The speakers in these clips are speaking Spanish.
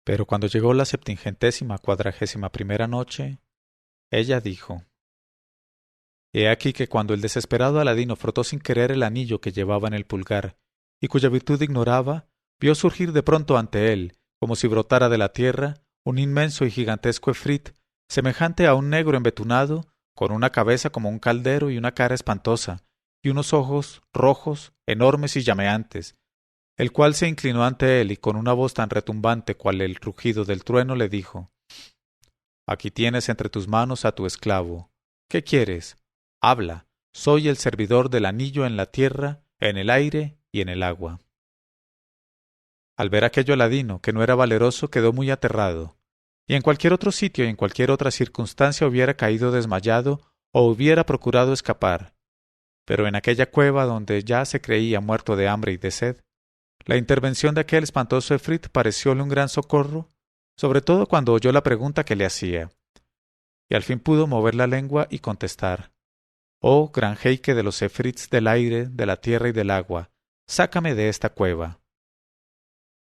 Pero cuando llegó la 741ª noche, ella dijo: He aquí que cuando el desesperado Aladino frotó sin querer el anillo que llevaba en el pulgar, y cuya virtud ignoraba, vio surgir de pronto ante él, como si brotara de la tierra, un inmenso y gigantesco efrit, semejante a un negro embetunado, con una cabeza como un caldero y una cara espantosa, y unos ojos rojos, enormes y llameantes, el cual se inclinó ante él y con una voz tan retumbante cual el rugido del trueno le dijo: Aquí tienes entre tus manos a tu esclavo. ¿Qué quieres? Habla. Soy el servidor del anillo en la tierra, en el aire y en el agua. Al ver aquello Aladino, que no era valeroso, quedó muy aterrado, y en cualquier otro sitio y en cualquier otra circunstancia hubiera caído desmayado o hubiera procurado escapar. Pero en aquella cueva donde ya se creía muerto de hambre y de sed, la intervención de aquel espantoso efrit parecióle un gran socorro, sobre todo cuando oyó la pregunta que le hacía, y al fin pudo mover la lengua y contestar: Oh, gran jeique de los efrits del aire, de la tierra y del agua, sácame de esta cueva.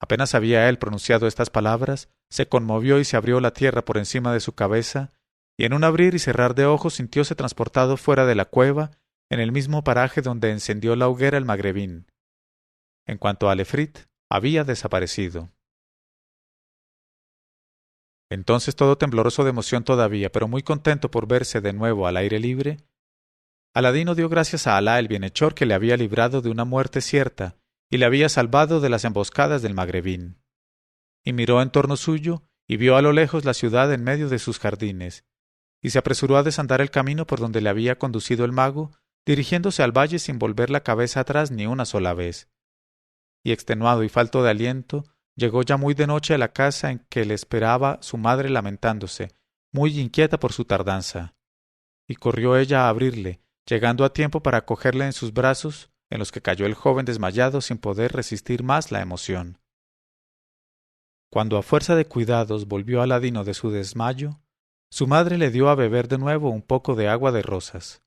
Apenas había él pronunciado estas palabras, se conmovió y se abrió la tierra por encima de su cabeza, y en un abrir y cerrar de ojos sintióse transportado fuera de la cueva, en el mismo paraje donde encendió la hoguera el magrebín. En cuanto al efrit, había desaparecido. Entonces, todo tembloroso de emoción todavía, pero muy contento por verse de nuevo al aire libre, Aladino dio gracias a Alá el bienhechor que le había librado de una muerte cierta y le había salvado de las emboscadas del magrebín. Y miró en torno suyo y vio a lo lejos la ciudad en medio de sus jardines, y se apresuró a desandar el camino por donde le había conducido el mago, dirigiéndose al valle sin volver la cabeza atrás ni una sola vez. Y extenuado y falto de aliento, llegó ya muy de noche a la casa en que le esperaba su madre lamentándose, muy inquieta por su tardanza. Y corrió ella a abrirle, llegando a tiempo para cogerle en sus brazos, en los que cayó el joven desmayado sin poder resistir más la emoción. Cuando a fuerza de cuidados volvió Aladino de su desmayo, su madre le dio a beber de nuevo un poco de agua de rosas.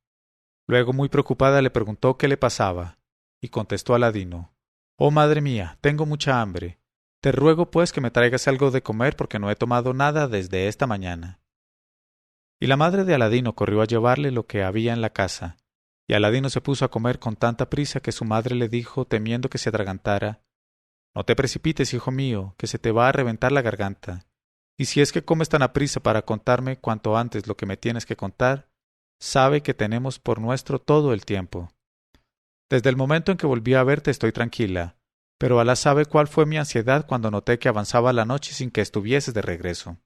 Luego, muy preocupada, le preguntó qué le pasaba, y contestó Aladino: Oh madre mía, tengo mucha hambre. Te ruego pues que me traigas algo de comer porque no he tomado nada desde esta mañana. Y la madre de Aladino corrió a llevarle lo que había en la casa, y Aladino se puso a comer con tanta prisa que su madre le dijo, temiendo que se atragantara: No te precipites, hijo mío, que se te va a reventar la garganta, y si es que comes tan aprisa para contarme cuanto antes lo que me tienes que contar, sabe que tenemos por nuestro todo el tiempo. Desde el momento en que volví a verte estoy tranquila, pero Alá sabe cuál fue mi ansiedad cuando noté que avanzaba la noche sin que estuvieses de regreso.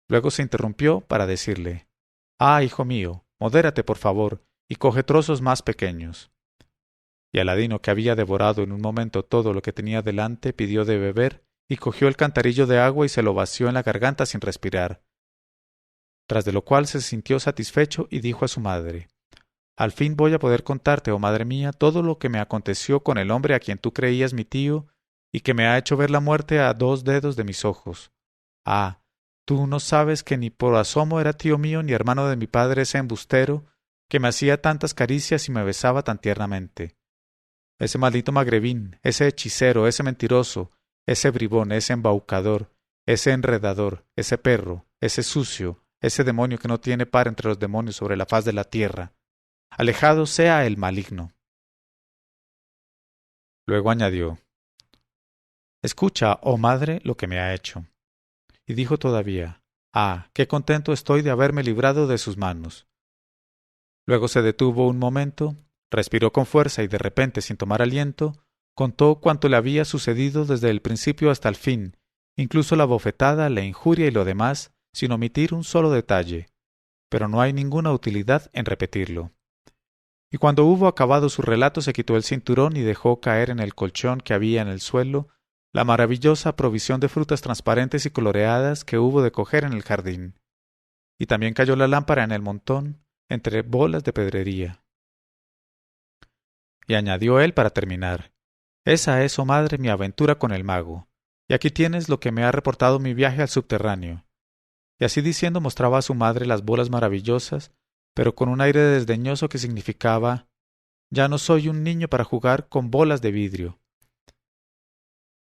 Luego se interrumpió para decirle: Ah, hijo mío, modérate por favor, y coge trozos más pequeños. Y Aladino, que había devorado en un momento todo lo que tenía delante, pidió de beber, y cogió el cantarillo de agua y se lo vació en la garganta sin respirar, tras de lo cual se sintió satisfecho y dijo a su madre: Al fin voy a poder contarte, oh madre mía, todo lo que me aconteció con el hombre a quien tú creías mi tío, y que me ha hecho ver la muerte a 2 dedos de mis ojos. Ah, tú no sabes que ni por asomo era tío mío ni hermano de mi padre ese embustero, que me hacía tantas caricias y me besaba tan tiernamente. Ese maldito magrebín, ese hechicero, ese mentiroso, ese bribón, ese embaucador, ese enredador, ese perro, ese sucio, ese demonio que no tiene par entre los demonios sobre la faz de la tierra. Alejado sea el maligno. Luego añadió: Escucha, oh madre, lo que me ha hecho. Y dijo todavía: Ah, qué contento estoy de haberme librado de sus manos. Luego se detuvo un momento, respiró con fuerza y de repente, sin tomar aliento, contó cuanto le había sucedido desde el principio hasta el fin, incluso la bofetada, la injuria y lo demás, sin omitir un solo detalle. Pero no hay ninguna utilidad en repetirlo. Y cuando hubo acabado su relato se quitó el cinturón y dejó caer en el colchón que había en el suelo la maravillosa provisión de frutas transparentes y coloreadas que hubo de coger en el jardín. Y también cayó la lámpara en el montón, entre bolas de pedrería. Y añadió él para terminar: Esa es, oh madre, mi aventura con el mago, y aquí tienes lo que me ha reportado mi viaje al subterráneo. Y así diciendo mostraba a su madre las bolas maravillosas, pero con un aire desdeñoso que significaba: Ya no soy un niño para jugar con bolas de vidrio.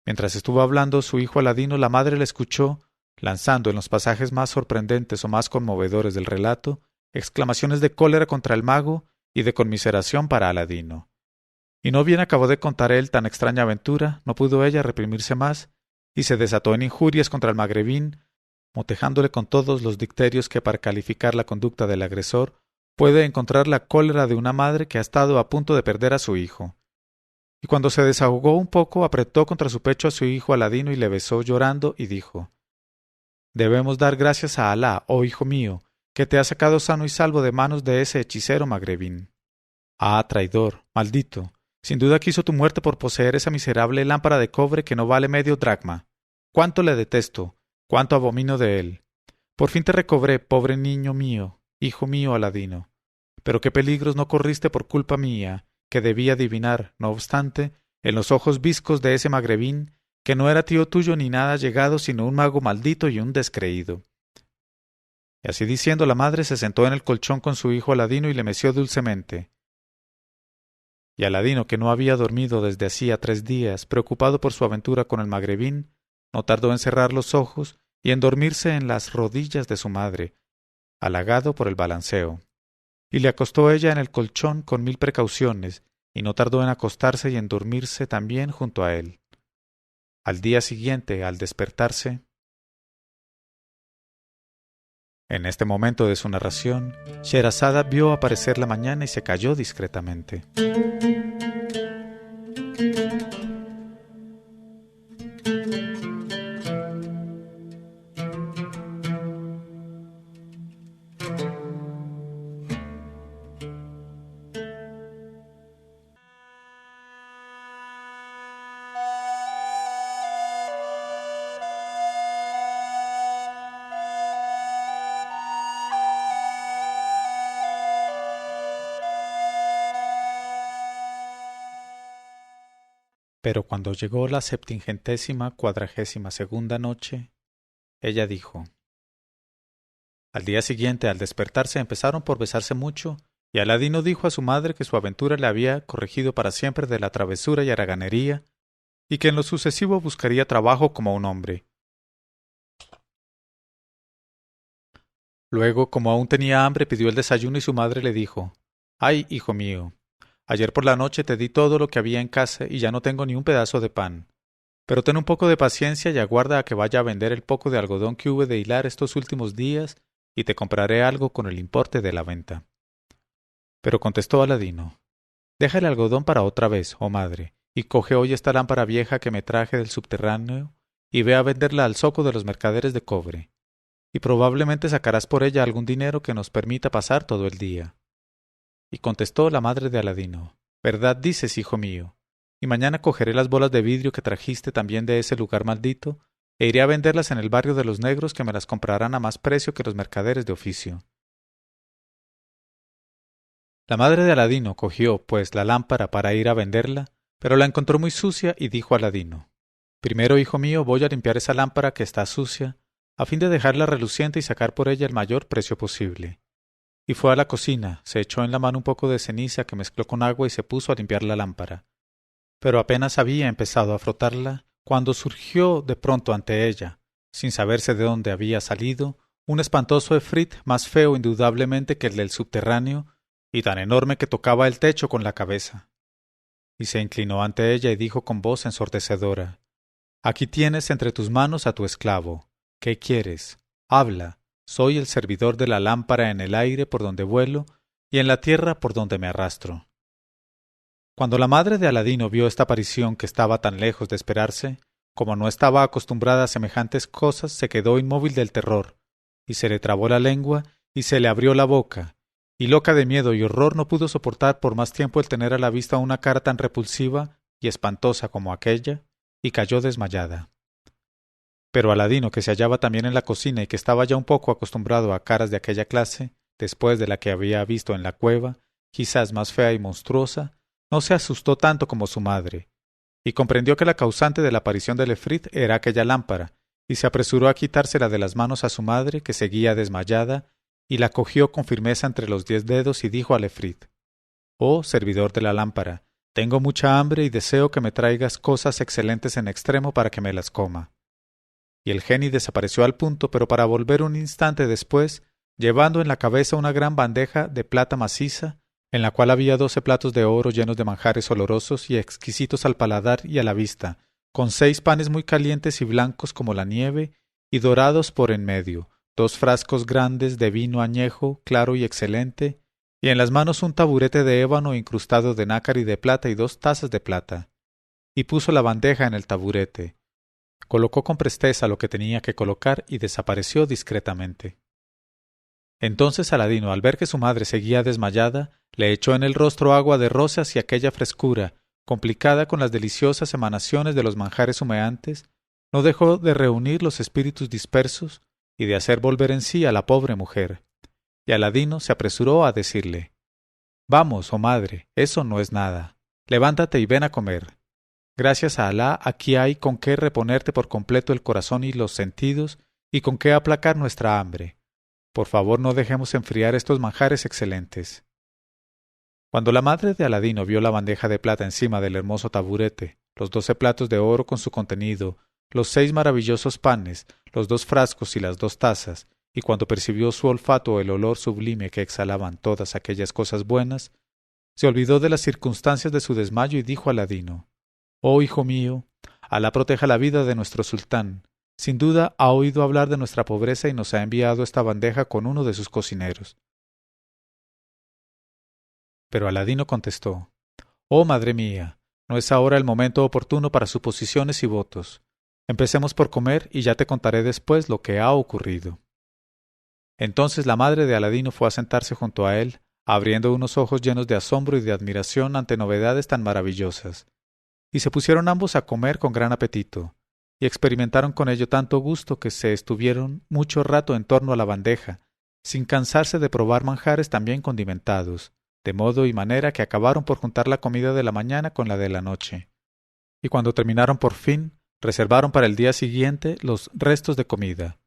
Mientras estuvo hablando su hijo Aladino, la madre le escuchó, lanzando en los pasajes más sorprendentes o más conmovedores del relato, exclamaciones de cólera contra el mago y de conmiseración para Aladino. Y no bien acabó de contar él tan extraña aventura, no pudo ella reprimirse más, y se desató en injurias contra el magrebín, motejándole con todos los dicterios que para calificar la conducta del agresor puede encontrar la cólera de una madre que ha estado a punto de perder a su hijo. Y cuando se desahogó un poco, apretó contra su pecho a su hijo Aladino y le besó llorando y dijo: «Debemos dar gracias a Alá, oh hijo mío, que te ha sacado sano y salvo de manos de ese hechicero magrebín. Ah, traidor, maldito, sin duda quiso tu muerte por poseer esa miserable lámpara de cobre que no vale medio dracma. Cuánto le detesto, cuánto abomino de él. Por fin te recobré, pobre niño mío, hijo mío Aladino. Pero qué peligros no corriste por culpa mía, que debía adivinar, no obstante, en los ojos viscos de ese magrebín, que no era tío tuyo ni nada llegado, sino un mago maldito y un descreído». Y así diciendo, la madre se sentó en el colchón con su hijo Aladino y le meció dulcemente. Y Aladino, que no había dormido desde hacía 3 días, preocupado por su aventura con el magrebín, no tardó en cerrar los ojos y en dormirse en las rodillas de su madre, halagado por el balanceo. Y le acostó ella en el colchón con 1000 precauciones, y no tardó en acostarse y en dormirse también junto a él. Al día siguiente, al despertarse, en este momento de su narración, Sherazada vio aparecer la mañana y se calló discretamente. Pero cuando llegó la 742ª noche, ella dijo: Al día siguiente, al despertarse, empezaron por besarse mucho, y Aladino dijo a su madre que su aventura le había corregido para siempre de la travesura y haraganería, y que en lo sucesivo buscaría trabajo como un hombre. Luego, como aún tenía hambre, pidió el desayuno y su madre le dijo: «Ay, hijo mío, ayer por la noche te di todo lo que había en casa y ya no tengo ni un pedazo de pan. Pero ten un poco de paciencia y aguarda a que vaya a vender el poco de algodón que hube de hilar estos últimos días y te compraré algo con el importe de la venta». Pero contestó Aladino: «Deja el algodón para otra vez, oh madre, y coge hoy esta lámpara vieja que me traje del subterráneo y ve a venderla al zoco de los mercaderes de cobre, y probablemente sacarás por ella algún dinero que nos permita pasar todo el día». Y contestó la madre de Aladino: «Verdad dices, hijo mío, y mañana cogeré las bolas de vidrio que trajiste también de ese lugar maldito, e iré a venderlas en el barrio de los negros, que me las comprarán a más precio que los mercaderes de oficio». La madre de Aladino cogió, pues, la lámpara para ir a venderla, pero la encontró muy sucia y dijo a Aladino: «Primero, hijo mío, voy a limpiar esa lámpara que está sucia, a fin de dejarla reluciente y sacar por ella el mayor precio posible». Y fue a la cocina, se echó en la mano un poco de ceniza que mezcló con agua y se puso a limpiar la lámpara. Pero apenas había empezado a frotarla, cuando surgió de pronto ante ella, sin saberse de dónde había salido, un espantoso efrit más feo indudablemente que el del subterráneo, y tan enorme que tocaba el techo con la cabeza. Y se inclinó ante ella y dijo con voz ensordecedora: «Aquí tienes entre tus manos a tu esclavo. ¿Qué quieres? Habla. Soy el servidor de la lámpara en el aire por donde vuelo y en la tierra por donde me arrastro». Cuando la madre de Aladino vio esta aparición que estaba tan lejos de esperarse, como no estaba acostumbrada a semejantes cosas, se quedó inmóvil del terror, y se le trabó la lengua y se le abrió la boca, y loca de miedo y horror no pudo soportar por más tiempo el tener a la vista una cara tan repulsiva y espantosa como aquella, y cayó desmayada. Pero Aladino, que se hallaba también en la cocina y que estaba ya un poco acostumbrado a caras de aquella clase, después de la que había visto en la cueva, quizás más fea y monstruosa, no se asustó tanto como su madre, y comprendió que la causante de la aparición del efrit era aquella lámpara, y se apresuró a quitársela de las manos a su madre, que seguía desmayada, y la cogió con firmeza entre los 10 dedos y dijo al efrit: «Oh, servidor de la lámpara, Tengo mucha hambre y deseo que me traigas cosas excelentes en extremo para que me las coma. Y el genio desapareció al punto, pero para volver un instante después, llevando en la cabeza una gran bandeja de plata maciza, en la cual había 12 platos de oro llenos de manjares olorosos y exquisitos al paladar y a la vista, con 6 panes muy calientes y blancos como la nieve, y dorados por en medio, 2 frascos grandes de vino añejo, claro y excelente, y en las manos un taburete de ébano incrustado de nácar y de plata y 2 tazas de plata. Y puso la bandeja en el taburete. Colocó con presteza lo que tenía que colocar y desapareció discretamente. Entonces Aladino, al ver que su madre seguía desmayada, le echó en el rostro agua de rosas y aquella frescura, complicada con las deliciosas emanaciones de los manjares humeantes, no dejó de reunir los espíritus dispersos y de hacer volver en sí a la pobre mujer. Y Aladino se apresuró a decirle: Vamos, oh madre, eso no es nada. Levántate y ven a comer. Gracias a Alá, aquí hay con qué reponerte por completo el corazón y los sentidos, y con qué aplacar nuestra hambre. Por favor, no dejemos enfriar estos manjares excelentes. Cuando la madre de Aladino vio la bandeja de plata encima del hermoso taburete, los 12 platos de oro con su contenido, los 6 maravillosos panes, los 2 frascos y las 2 tazas, y cuando percibió su olfato el olor sublime que exhalaban todas aquellas cosas buenas, se olvidó de las circunstancias de su desmayo y dijo a Aladino: Oh hijo mío, Alá proteja la vida de nuestro sultán. Sin duda ha oído hablar de nuestra pobreza y nos ha enviado esta bandeja con uno de sus cocineros. Pero Aladino contestó: Oh madre mía, no es ahora el momento oportuno para suposiciones y votos. Empecemos por comer y ya te contaré después lo que ha ocurrido. Entonces la madre de Aladino fue a sentarse junto a él, abriendo unos ojos llenos de asombro y de admiración ante novedades tan maravillosas. Y se pusieron ambos a comer con gran apetito, y experimentaron con ello tanto gusto que se estuvieron mucho rato en torno a la bandeja, sin cansarse de probar manjares también condimentados, de modo y manera que acabaron por juntar la comida de la mañana con la de la noche. Y cuando terminaron por fin, reservaron para el día siguiente los restos de comida.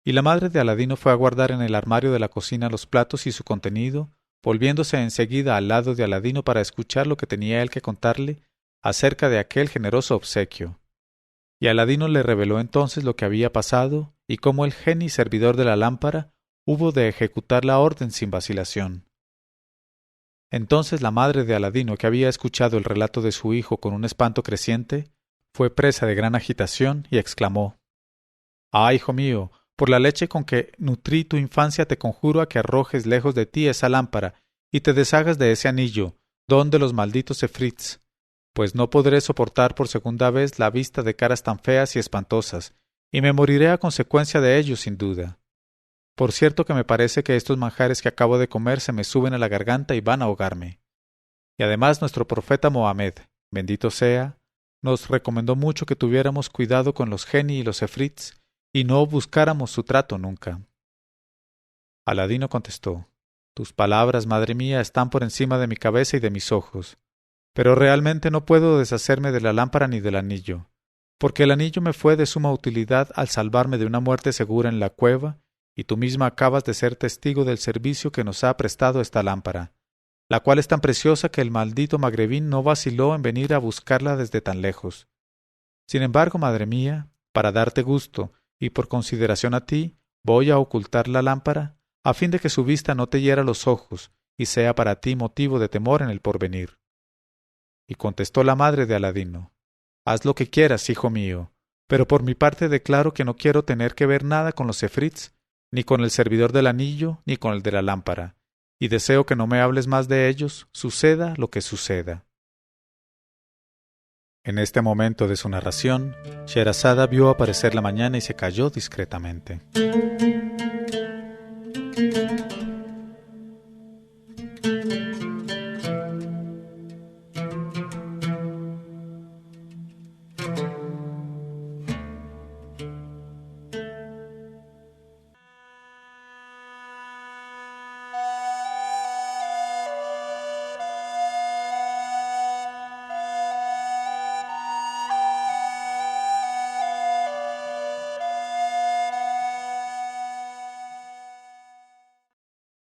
Y la madre de Aladino fue a guardar en el armario de la cocina los platos y su contenido, volviéndose enseguida al lado de Aladino para escuchar lo que tenía él que contarle acerca de aquel generoso obsequio. Y Aladino le reveló entonces lo que había pasado y cómo el genio servidor de la lámpara hubo de ejecutar la orden sin vacilación. Entonces la madre de Aladino, que había escuchado el relato de su hijo con un espanto creciente, fue presa de gran agitación y exclamó: Ah, hijo mío, por la leche con que nutrí tu infancia te conjuro a que arrojes lejos de ti esa lámpara y te deshagas de ese anillo, don de los malditos efrits, pues no podré soportar por segunda vez la vista de caras tan feas y espantosas, y me moriré a consecuencia de ello sin duda. Por cierto que me parece que estos manjares que acabo de comer se me suben a la garganta y van a ahogarme. Y además nuestro profeta Mohamed, bendito sea, nos recomendó mucho que tuviéramos cuidado con los geni y los efrits, y no buscáramos su trato nunca. Aladino contestó: Tus palabras, madre mía, están por encima de mi cabeza y de mis ojos, pero realmente no puedo deshacerme de la lámpara ni del anillo, porque el anillo me fue de suma utilidad al salvarme de una muerte segura en la cueva, y tú misma acabas de ser testigo del servicio que nos ha prestado esta lámpara, la cual es tan preciosa que el maldito magrebín no vaciló en venir a buscarla desde tan lejos. Sin embargo, madre mía, para darte gusto y por consideración a ti, voy a ocultar la lámpara, a fin de que su vista no te hiera los ojos y sea para ti motivo de temor en el porvenir. Y contestó la madre de Aladino: Haz lo que quieras, hijo mío, pero por mi parte declaro que no quiero tener que ver nada con los efrits, ni con el servidor del anillo, ni con el de la lámpara, y deseo que no me hables más de ellos, suceda lo que suceda. En este momento de su narración, Sherazada vio aparecer la mañana y se calló discretamente.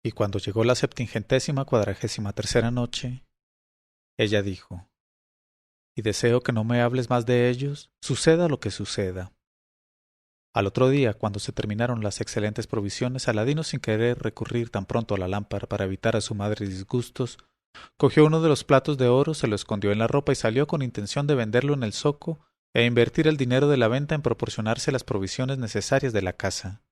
Y cuando llegó la 753ª noche, ella dijo: y deseo que no me hables más de ellos, suceda lo que suceda. Al otro día, cuando se terminaron las excelentes provisiones, Aladino, sin querer recurrir tan pronto a la lámpara para evitar a su madre disgustos, cogió uno de los platos de oro, se lo escondió en la ropa y salió con intención de venderlo en el zoco e invertir el dinero de la venta en proporcionarse las provisiones necesarias de la casa.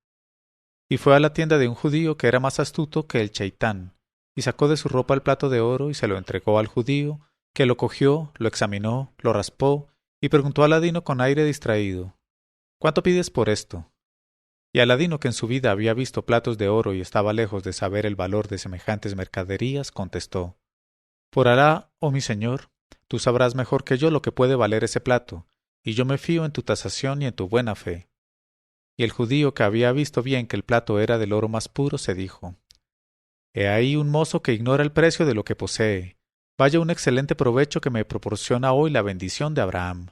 Y fue a la tienda de un judío que era más astuto que el chaitán, y sacó de su ropa el plato de oro y se lo entregó al judío, que lo cogió, lo examinó, lo raspó y preguntó a Aladino con aire distraído: ¿Cuánto pides por esto? Y Aladino, que en su vida había visto platos de oro y estaba lejos de saber el valor de semejantes mercaderías, contestó: Por Alá, oh mi señor, tú sabrás mejor que yo lo que puede valer ese plato, y yo me fío en tu tasación y en tu buena fe. Y el judío, que había visto bien que el plato era del oro más puro, se dijo: He ahí un mozo que ignora el precio de lo que posee. Vaya un excelente provecho que me proporciona hoy la bendición de Abraham.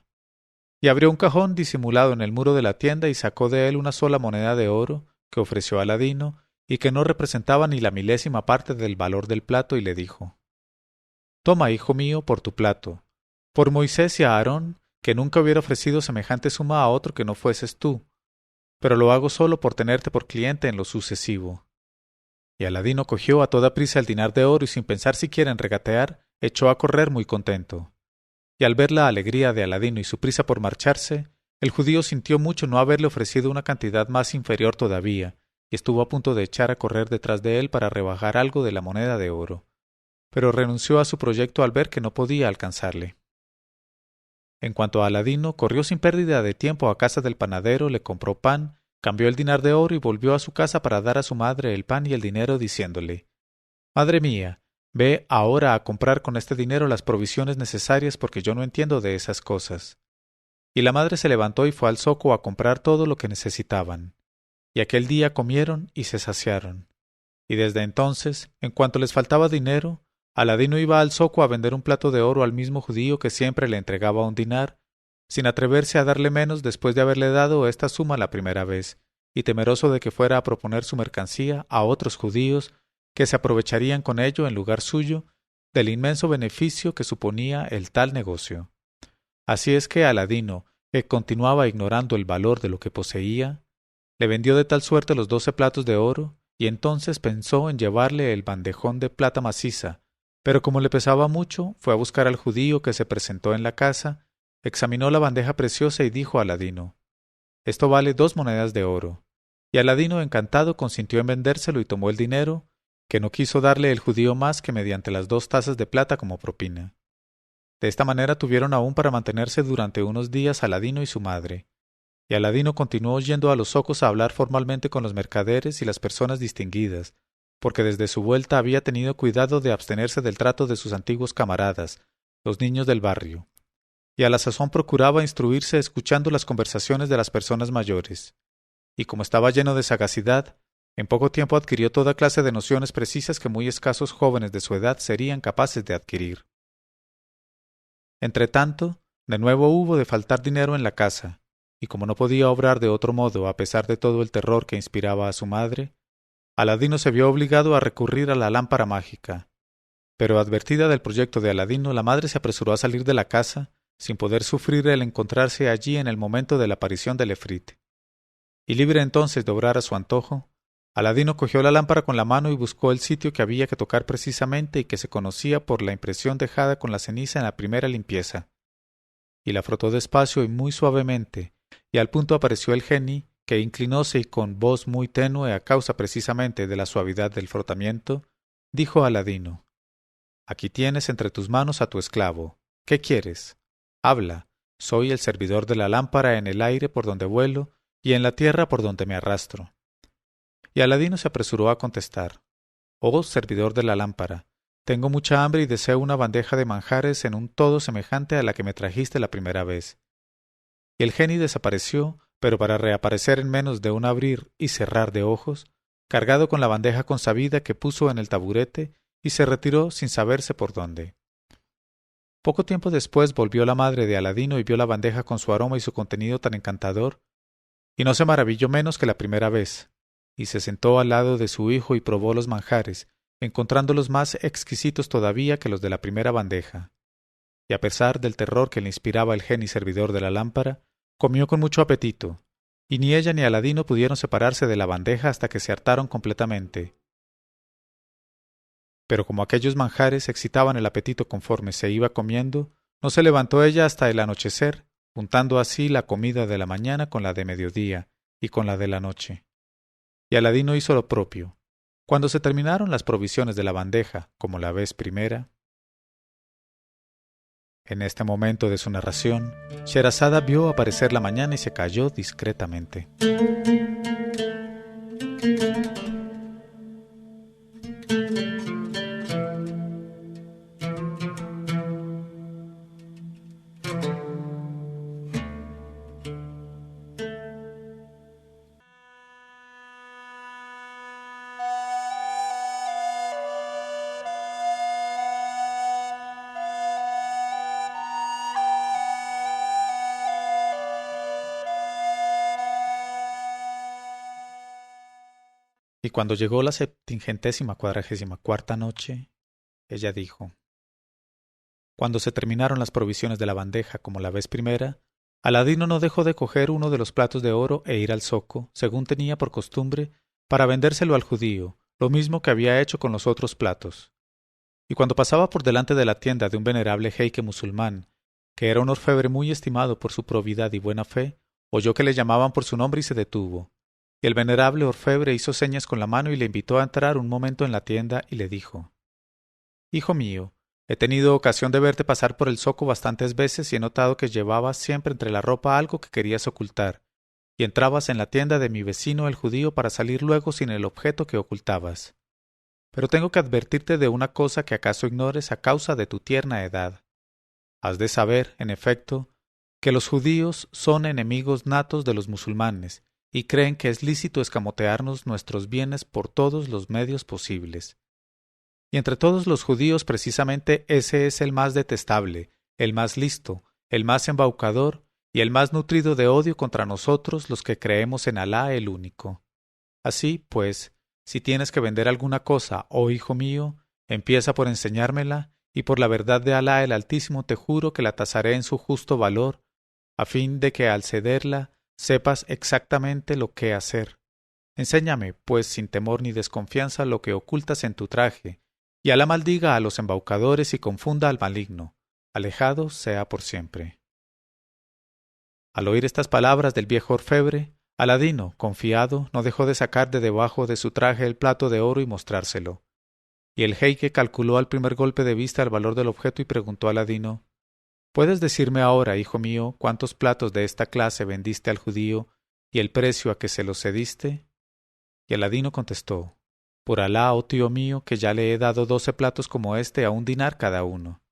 Y abrió un cajón disimulado en el muro de la tienda y sacó de él una sola moneda de oro que ofreció a Aladino y que no representaba ni la milésima parte del valor del plato, y le dijo: Toma, hijo mío, por tu plato, por Moisés y a Aarón, que nunca hubiera ofrecido semejante suma a otro que no fueses tú, pero lo hago solo por tenerte por cliente en lo sucesivo. Y Aladino cogió a toda prisa el dinar de oro y, sin pensar siquiera en regatear, echó a correr muy contento. Y al ver la alegría de Aladino y su prisa por marcharse, el judío sintió mucho no haberle ofrecido una cantidad más inferior todavía, y estuvo a punto de echar a correr detrás de él para rebajar algo de la moneda de oro, pero renunció a su proyecto al ver que no podía alcanzarle. En cuanto a Aladino, corrió sin pérdida de tiempo a casa del panadero, le compró pan, cambió el dinar de oro y volvió a su casa para dar a su madre el pan y el dinero, diciéndole: Madre mía, ve ahora a comprar con este dinero las provisiones necesarias, porque yo no entiendo de esas cosas. Y la madre se levantó y fue al zoco a comprar todo lo que necesitaban. Y aquel día comieron y se saciaron. Y desde entonces, en cuanto les faltaba dinero, Aladino iba al zoco a vender un plato de oro al mismo judío que siempre le entregaba un dinar, sin atreverse a darle menos después de haberle dado esta suma la primera vez, y temeroso de que fuera a proponer su mercancía a otros judíos que se aprovecharían con ello en lugar suyo del inmenso beneficio que suponía el tal negocio. Así es que Aladino, que continuaba ignorando el valor de lo que poseía, le vendió de tal suerte los 12 platos de oro, y entonces pensó en llevarle el bandejón de plata maciza, pero como le pesaba mucho, fue a buscar al judío que se presentó en la casa, examinó la bandeja preciosa y dijo a Aladino: Esto vale 2 monedas de oro. Y Aladino, encantado, consintió en vendérselo y tomó el dinero, que no quiso darle el judío más que mediante las 2 tazas de plata como propina. De esta manera tuvieron aún para mantenerse durante unos días Aladino y su madre. Y Aladino continuó yendo a los zocos a hablar formalmente con los mercaderes y las personas distinguidas, porque desde su vuelta había tenido cuidado de abstenerse del trato de sus antiguos camaradas, los niños del barrio, y a la sazón procuraba instruirse escuchando las conversaciones de las personas mayores. Y como estaba lleno de sagacidad, en poco tiempo adquirió toda clase de nociones precisas que muy escasos jóvenes de su edad serían capaces de adquirir. Entretanto, de nuevo hubo de faltar dinero en la casa, y como no podía obrar de otro modo a pesar de todo el terror que inspiraba a su madre, Aladino se vio obligado a recurrir a la lámpara mágica. Pero advertida del proyecto de Aladino, la madre se apresuró a salir de la casa, sin poder sufrir el encontrarse allí en el momento de la aparición del efrit. Y libre entonces de obrar a su antojo, Aladino cogió la lámpara con la mano y buscó el sitio que había que tocar precisamente y que se conocía por la impresión dejada con la ceniza en la primera limpieza. Y la frotó despacio y muy suavemente, y al punto apareció el geni, que inclinóse y con voz muy tenue a causa precisamente de la suavidad del frotamiento, dijo a Aladino: Aquí tienes entre tus manos a tu esclavo. ¿Qué quieres? Habla. Soy el servidor de la lámpara en el aire por donde vuelo y en la tierra por donde me arrastro. Y Aladino se apresuró a contestar: Oh servidor de la lámpara, tengo mucha hambre y deseo una bandeja de manjares en un todo semejante a la que me trajiste la primera vez. Y el geni desapareció, pero para reaparecer en menos de un abrir y cerrar de ojos, cargado con la bandeja consabida que puso en el taburete, y se retiró sin saberse por dónde. Poco tiempo después volvió la madre de Aladino y vio la bandeja con su aroma y su contenido tan encantador, y no se maravilló menos que la primera vez, y se sentó al lado de su hijo y probó los manjares, encontrándolos más exquisitos todavía que los de la primera bandeja. y a pesar del terror que le inspiraba el genio servidor de la lámpara, comió con mucho apetito, y ni ella ni Aladino pudieron separarse de la bandeja hasta que se hartaron completamente. Pero como aquellos manjares excitaban el apetito conforme se iba comiendo, no se levantó ella hasta el anochecer, juntando así la comida de la mañana con la de mediodía y con la de la noche. Y Aladino hizo lo propio. Cuando se terminaron las provisiones de la bandeja, como la vez primera. En este momento de su narración, Sherazada vio aparecer la mañana y se calló discretamente. Y cuando llegó la 744ª noche, ella dijo: Cuando se terminaron las provisiones de la bandeja como la vez primera, Aladino no dejó de coger uno de los platos de oro e ir al zoco, según tenía por costumbre, para vendérselo al judío, lo mismo que había hecho con los otros platos. Y cuando pasaba por delante de la tienda de un venerable jeique musulmán, que era un orfebre muy estimado por su probidad y buena fe, oyó que le llamaban por su nombre y se detuvo. Y el venerable orfebre hizo señas con la mano y le invitó a entrar un momento en la tienda y le dijo: Hijo mío, he tenido ocasión de verte pasar por el zoco bastantes veces y he notado que llevabas siempre entre la ropa algo que querías ocultar, y entrabas en la tienda de mi vecino el judío para salir luego sin el objeto que ocultabas. Pero tengo que advertirte de una cosa que acaso ignores a causa de tu tierna edad. Has de saber, en efecto, que los judíos son enemigos natos de los musulmanes, y creen que es lícito escamotearnos nuestros bienes por todos los medios posibles. Y entre todos los judíos precisamente ese es el más detestable, el más listo, el más embaucador y el más nutrido de odio contra nosotros los que creemos en Alá el único. Así, pues, si tienes que vender alguna cosa, oh hijo mío, empieza por enseñármela, y por la verdad de Alá el Altísimo te juro que la tasaré en su justo valor, a fin de que al cederla sepas exactamente lo que hacer. Enséñame, pues, sin temor ni desconfianza lo que ocultas en tu traje, y Alá maldiga a los embaucadores y confunda al maligno. Alejado sea por siempre. Al oír estas palabras del viejo orfebre, Aladino, confiado, no dejó de sacar de debajo de su traje el plato de oro y mostrárselo. Y el jeique calculó al primer golpe de vista el valor del objeto y preguntó a Aladino: ¿Puedes decirme ahora, hijo mío, cuántos platos de esta clase vendiste al judío y el precio a que se los cediste? Y Aladino contestó: Por Alá, oh tío mío, que ya le he dado 12 platos como este a 1 dinar cada uno.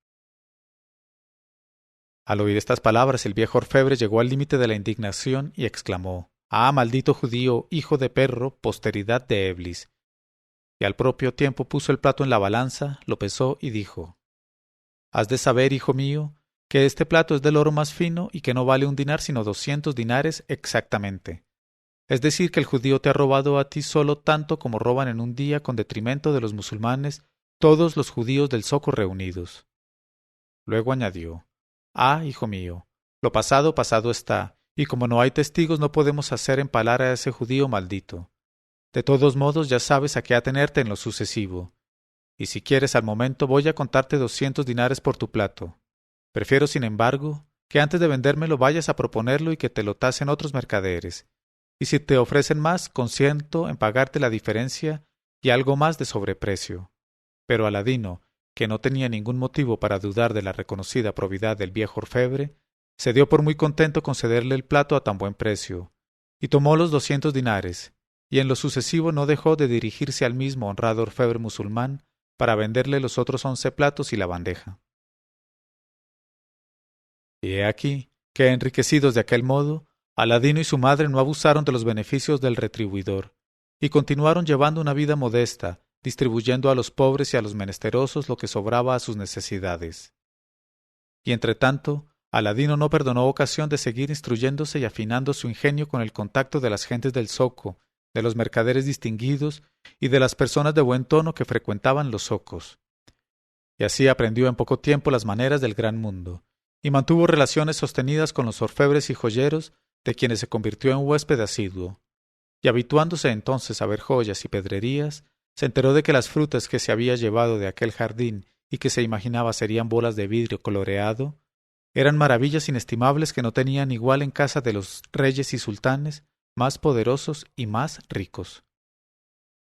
Al oír estas palabras, el viejo orfebre llegó al límite de la indignación y exclamó: ¡Ah, maldito judío, hijo de perro, posteridad de Eblis! Y al propio tiempo puso el plato en la balanza, lo pesó y dijo: Has de saber, hijo mío, que este plato es del oro más fino y que no vale 1 dinar sino 200 dinares exactamente. Es decir, que el judío te ha robado a ti solo tanto como roban en un día con detrimento de los musulmanes todos los judíos del zoco reunidos. Luego añadió: Ah, hijo mío, lo pasado pasado está, y como no hay testigos no podemos hacer empalar a ese judío maldito. De todos modos ya sabes a qué atenerte en lo sucesivo. Y si quieres al momento voy a contarte 200 dinares por tu plato. Prefiero, sin embargo, que antes de vendérmelo vayas a proponerlo y que te lo tasen otros mercaderes. Y si te ofrecen más, consiento en pagarte la diferencia y algo más de sobreprecio. Pero Aladino, que no tenía ningún motivo para dudar de la reconocida probidad del viejo orfebre, se dio por muy contento con cederle el plato a tan buen precio, y tomó los 200 dinares, y en lo sucesivo no dejó de dirigirse al mismo honrado orfebre musulmán para venderle los otros 11 platos y la bandeja. Y he aquí que, enriquecidos de aquel modo, Aladino y su madre no abusaron de los beneficios del retribuidor, y continuaron llevando una vida modesta, distribuyendo a los pobres y a los menesterosos lo que sobraba a sus necesidades. Y entretanto, Aladino no perdonó ocasión de seguir instruyéndose y afinando su ingenio con el contacto de las gentes del zoco, de los mercaderes distinguidos y de las personas de buen tono que frecuentaban los zocos. y así aprendió en poco tiempo las maneras del gran mundo, y mantuvo relaciones sostenidas con los orfebres y joyeros, de quienes se convirtió en huésped asiduo. Y habituándose entonces a ver joyas y pedrerías, se enteró de que las frutas que se había llevado de aquel jardín y que se imaginaba serían bolas de vidrio coloreado, eran maravillas inestimables que no tenían igual en casa de los reyes y sultanes más poderosos y más ricos.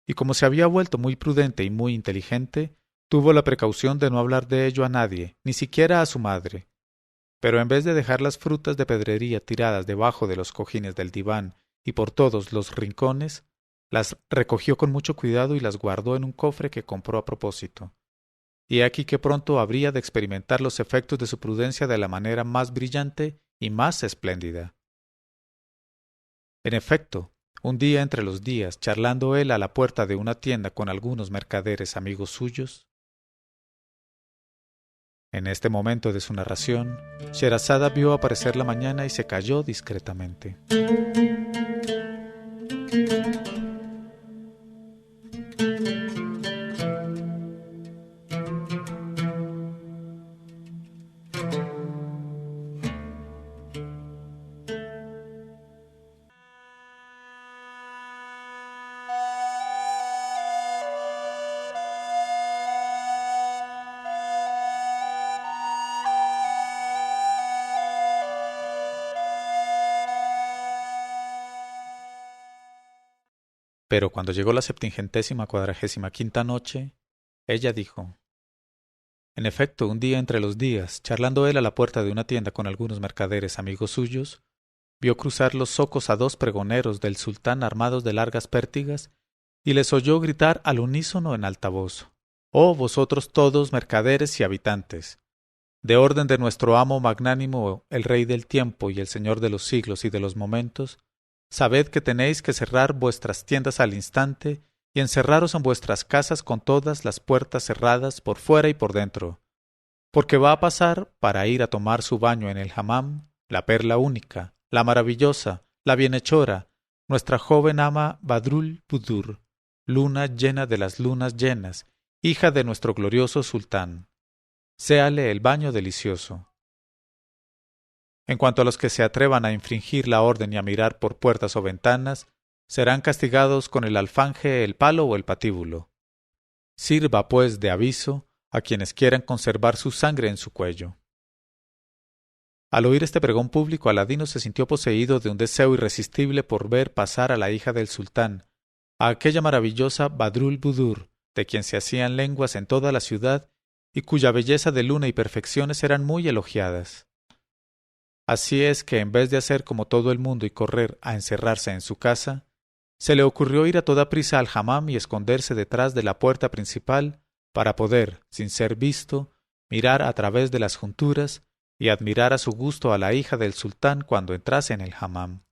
Y como se había vuelto muy prudente y muy inteligente, tuvo la precaución de no hablar de ello a nadie, ni siquiera a su madre. Pero en vez de dejar las frutas de pedrería tiradas debajo de los cojines del diván y por todos los rincones, las recogió con mucho cuidado y las guardó en un cofre que compró a propósito. Y he aquí que pronto habría de experimentar los efectos de su prudencia de la manera más brillante y más espléndida. En efecto, un día entre los días, charlando él a la puerta de una tienda con algunos mercaderes amigos suyos, en este momento de su narración, Sherazada vio aparecer la mañana y se calló discretamente. Pero cuando llegó la 745ª noche, ella dijo: En efecto, un día entre los días, charlando él a la puerta de una tienda con algunos mercaderes amigos suyos, vio cruzar los zocos a dos pregoneros del sultán armados de largas pértigas, y les oyó gritar al unísono en alta voz: «Oh vosotros todos mercaderes y habitantes, de orden de nuestro amo magnánimo, el rey del tiempo y el señor de los siglos y de los momentos, sabed que tenéis que cerrar vuestras tiendas al instante y encerraros en vuestras casas con todas las puertas cerradas por fuera y por dentro, porque va a pasar, para ir a tomar su baño en el hammam, la perla única, la maravillosa, la bienhechora, nuestra joven ama Badrul Budur, luna llena de las lunas llenas, hija de nuestro glorioso sultán. Séale el baño delicioso. En cuanto a los que se atrevan a infringir la orden y a mirar por puertas o ventanas, serán castigados con el alfanje, el palo o el patíbulo. Sirva, pues, de aviso a quienes quieran conservar su sangre en su cuello». Al oír este pregón público, Aladino se sintió poseído de un deseo irresistible por ver pasar a la hija del sultán, a aquella maravillosa Badrul Budur, de quien se hacían lenguas en toda la ciudad y cuya belleza de luna y perfecciones eran muy elogiadas. Así es que, en vez de hacer como todo el mundo y correr a encerrarse en su casa, se le ocurrió ir a toda prisa al hammam y esconderse detrás de la puerta principal para poder, sin ser visto, mirar a través de las junturas y admirar a su gusto a la hija del sultán cuando entrase en el hammam.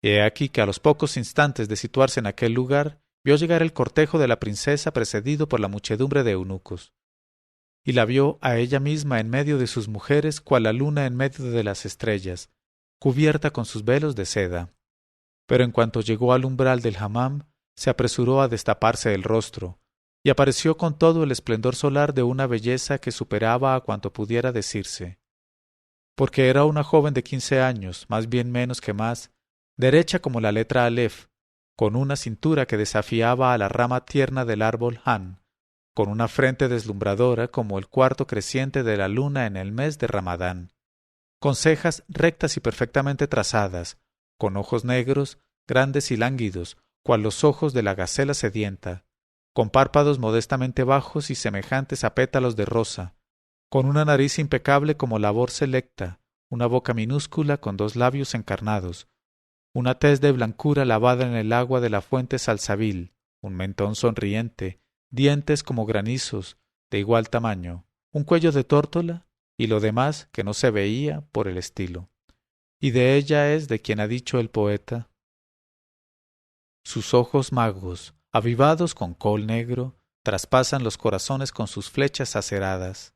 Y he aquí que a los pocos instantes de situarse en aquel lugar, vio llegar el cortejo de la princesa precedido por la muchedumbre de eunucos, y la vio a ella misma en medio de sus mujeres, cual la luna en medio de las estrellas, cubierta con sus velos de seda. Pero en cuanto llegó al umbral del hammam, se apresuró a destaparse el rostro, y apareció con todo el esplendor solar de una belleza que superaba a cuanto pudiera decirse. Porque era una joven de 15 años, más bien menos que más, derecha como la letra Alef, con una cintura que desafiaba a la rama tierna del árbol Han, con una frente deslumbradora como el cuarto creciente de la luna en el mes de Ramadán, con cejas rectas y perfectamente trazadas, con ojos negros, grandes y lánguidos, cual los ojos de la gacela sedienta, con párpados modestamente bajos y semejantes a pétalos de rosa, con una nariz impecable como labor selecta, una boca minúscula con dos labios encarnados, una tez de blancura lavada en el agua de la fuente Salsabil, un mentón sonriente, dientes como granizos, de igual tamaño, un cuello de tórtola, y lo demás que no se veía por el estilo. Y de ella es de quien ha dicho el poeta: sus ojos magos, avivados con col negro, traspasan los corazones con sus flechas aceradas.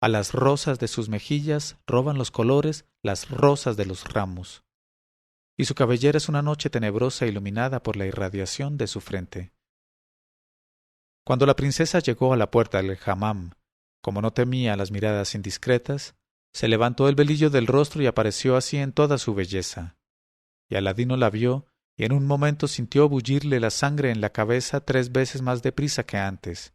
A las rosas de sus mejillas roban los colores las rosas de los ramos. Y su cabellera es una noche tenebrosa iluminada por la irradiación de su frente. Cuando la princesa llegó a la puerta del hammam, como no temía las miradas indiscretas, se levantó el velillo del rostro y apareció así en toda su belleza. Y Aladino la vio, y en un momento sintió bullirle la sangre en la cabeza 3 veces más deprisa que antes.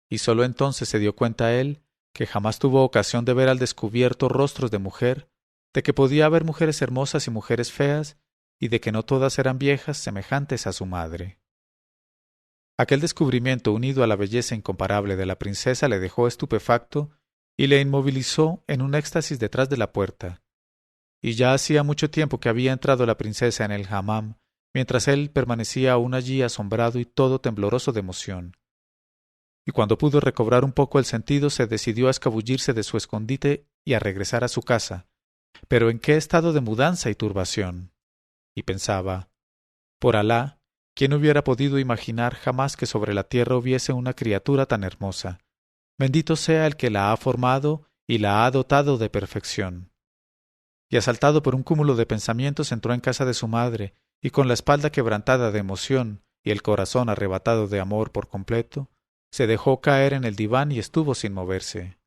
Y sólo entonces se dio cuenta él, que jamás tuvo ocasión de ver al descubierto rostros de mujer, de que podía haber mujeres hermosas y mujeres feas, y de que no todas eran viejas semejantes a su madre. Aquel descubrimiento, unido a la belleza incomparable de la princesa, le dejó estupefacto y le inmovilizó en un éxtasis detrás de la puerta. Y ya hacía mucho tiempo que había entrado la princesa en el hammam, mientras él permanecía aún allí asombrado y todo tembloroso de emoción. Y cuando pudo recobrar un poco el sentido, se decidió a escabullirse de su escondite y a regresar a su casa. Pero ¿en qué estado de mudanza y turbación? Y pensaba, por Alá, ¿quién hubiera podido imaginar jamás que sobre la tierra hubiese una criatura tan hermosa? Bendito sea el que la ha formado y la ha dotado de perfección. Y asaltado por un cúmulo de pensamientos entró en casa de su madre, y con la espalda quebrantada de emoción y el corazón arrebatado de amor por completo, se dejó caer en el diván y estuvo sin moverse.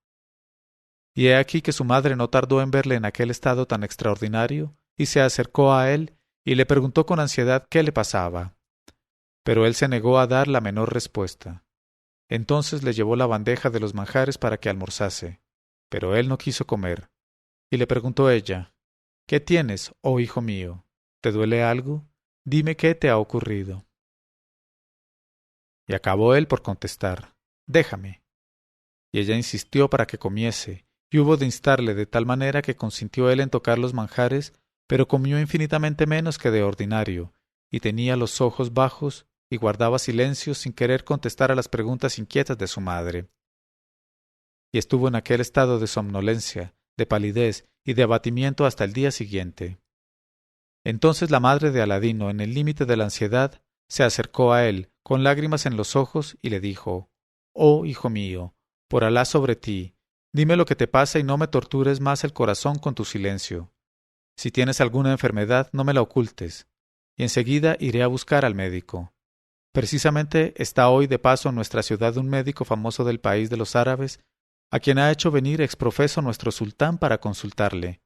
Y he aquí que su madre no tardó en verle en aquel estado tan extraordinario, y se acercó a él y le preguntó con ansiedad qué le pasaba. Pero él se negó a dar la menor respuesta. Entonces le llevó la bandeja de los manjares para que almorzase, pero él no quiso comer. Y le preguntó ella, ¿qué tienes, oh hijo mío? ¿Te duele algo? Dime qué te ha ocurrido. Y acabó él por contestar, déjame. Y ella insistió para que comiese, y hubo de instarle de tal manera que consintió él en tocar los manjares, pero comió infinitamente menos que de ordinario, y tenía los ojos bajos, y guardaba silencio sin querer contestar a las preguntas inquietas de su madre. Y estuvo en aquel estado de somnolencia, de palidez y de abatimiento hasta el día siguiente. Entonces la madre de Aladino, en el límite de la ansiedad, se acercó a él, con lágrimas en los ojos, y le dijo, «Oh, hijo mío, por Alá sobre ti, dime lo que te pasa y no me tortures más el corazón con tu silencio. Si tienes alguna enfermedad, no me la ocultes, y enseguida iré a buscar al médico. Precisamente está hoy de paso en nuestra ciudad un médico famoso del país de los árabes, a quien ha hecho venir exprofeso nuestro sultán para consultarle,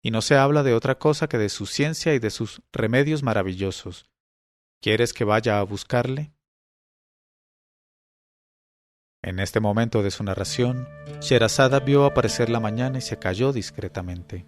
y no se habla de otra cosa que de su ciencia y de sus remedios maravillosos. ¿Quieres que vaya a buscarle?» En este momento de su narración, Sherazada vio aparecer la mañana y se calló discretamente.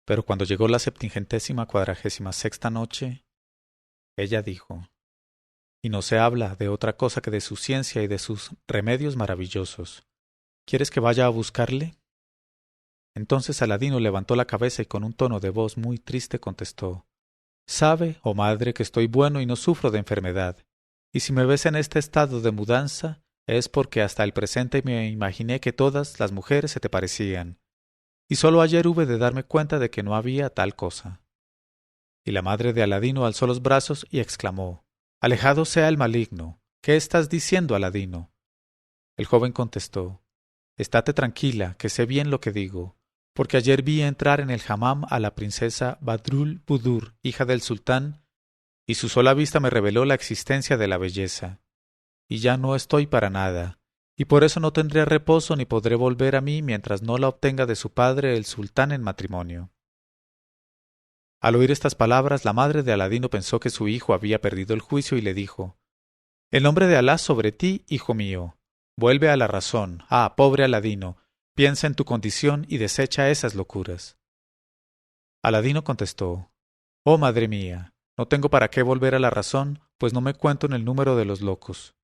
Pero cuando llegó la 746ª noche, ella dijo, «Y no se habla de otra cosa que de su ciencia y de sus remedios maravillosos. ¿Quieres que vaya a buscarle?» Entonces Aladino levantó la cabeza y con un tono de voz muy triste contestó, «Sabe, oh madre, que estoy bueno y no sufro de enfermedad, y si me ves en este estado de mudanza, es porque hasta el presente me imaginé que todas las mujeres se te parecían, y sólo ayer hube de darme cuenta de que no había tal cosa». Y la madre de Aladino alzó los brazos y exclamó, «Alejado sea el maligno. ¿Qué estás diciendo, Aladino?» El joven contestó, «Estate tranquila, que sé bien lo que digo, porque ayer vi entrar en el hammam a la princesa Badrul Budur, hija del sultán, y su sola vista me reveló la existencia de la belleza. Y ya no estoy para nada, y por eso no tendré reposo ni podré volver a mí mientras no la obtenga de su padre el sultán en matrimonio». Al oír estas palabras, la madre de Aladino pensó que su hijo había perdido el juicio y le dijo, «El nombre de Alá sobre ti, hijo mío. Vuelve a la razón. Ah, pobre Aladino, piensa en tu condición y desecha esas locuras». Aladino contestó, «Oh madre mía, no tengo para qué volver a la razón, pues no me cuento en el número de los locos.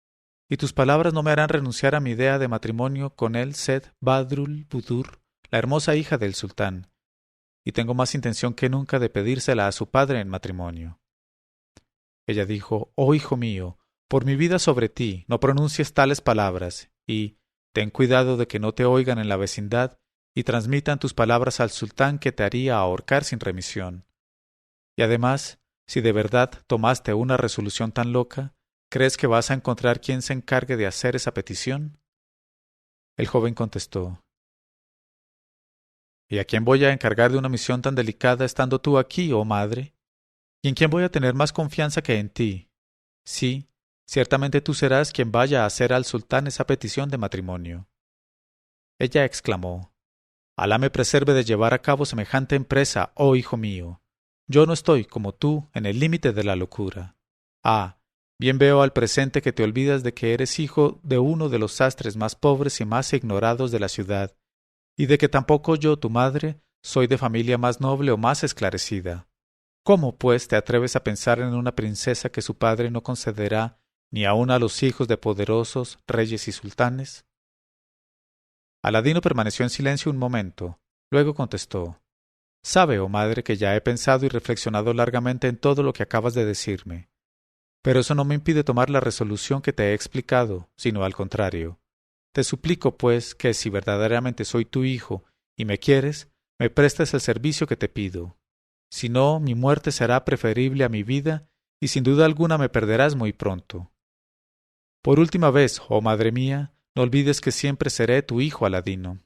Y tus palabras no me harán renunciar a mi idea de matrimonio con el Sed Badrul Budur, la hermosa hija del sultán, y tengo más intención que nunca de pedírsela a su padre en matrimonio». Ella dijo: Oh hijo mío, por mi vida sobre ti, no pronuncies tales palabras, y ten cuidado de que no te oigan en la vecindad y transmitan tus palabras al sultán, que te haría ahorcar sin remisión. Y además, si de verdad tomaste una resolución tan loca, ¿crees que vas a encontrar quien se encargue de hacer esa petición? El joven contestó: ¿Y a quién voy a encargar de una misión tan delicada estando tú aquí, oh madre? ¿Y en quién voy a tener más confianza que en ti? Sí, ciertamente tú serás quien vaya a hacer al sultán esa petición de matrimonio. Ella exclamó: Alá me preserve de llevar a cabo semejante empresa, oh hijo mío. Yo no estoy, como tú, en el límite de la locura. Ah, bien veo al presente que te olvidas de que eres hijo de uno de los sastres más pobres y más ignorados de la ciudad, y de que tampoco yo, tu madre, soy de familia más noble o más esclarecida. ¿Cómo, pues, te atreves a pensar en una princesa que su padre no concederá ni aun a los hijos de poderosos reyes y sultanes? Aladino permaneció en silencio un momento. Luego contestó: Sabe, oh madre, que ya he pensado y reflexionado largamente en todo lo que acabas de decirme. Pero eso no me impide tomar la resolución que te he explicado, sino al contrario. Te suplico, pues, que si verdaderamente soy tu hijo y me quieres, me prestes el servicio que te pido. Si no, mi muerte será preferible a mi vida, y sin duda alguna me perderás muy pronto. Por última vez, oh madre mía, no olvides que siempre seré tu hijo Aladino.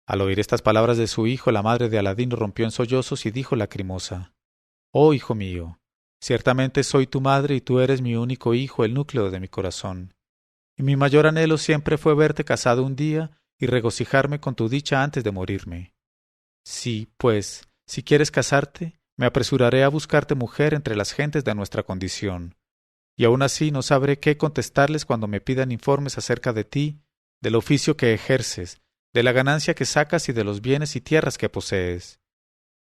Al oír estas palabras de su hijo, la madre de Aladino rompió en sollozos y dijo lacrimosa: Oh hijo mío, ciertamente soy tu madre y tú eres mi único hijo, el núcleo de mi corazón. Y mi mayor anhelo siempre fue verte casado un día y regocijarme con tu dicha antes de morirme. Sí, pues, si quieres casarte, me apresuraré a buscarte mujer entre las gentes de nuestra condición, y aun así no sabré qué contestarles cuando me pidan informes acerca de ti, del oficio que ejerces, de la ganancia que sacas y de los bienes y tierras que posees.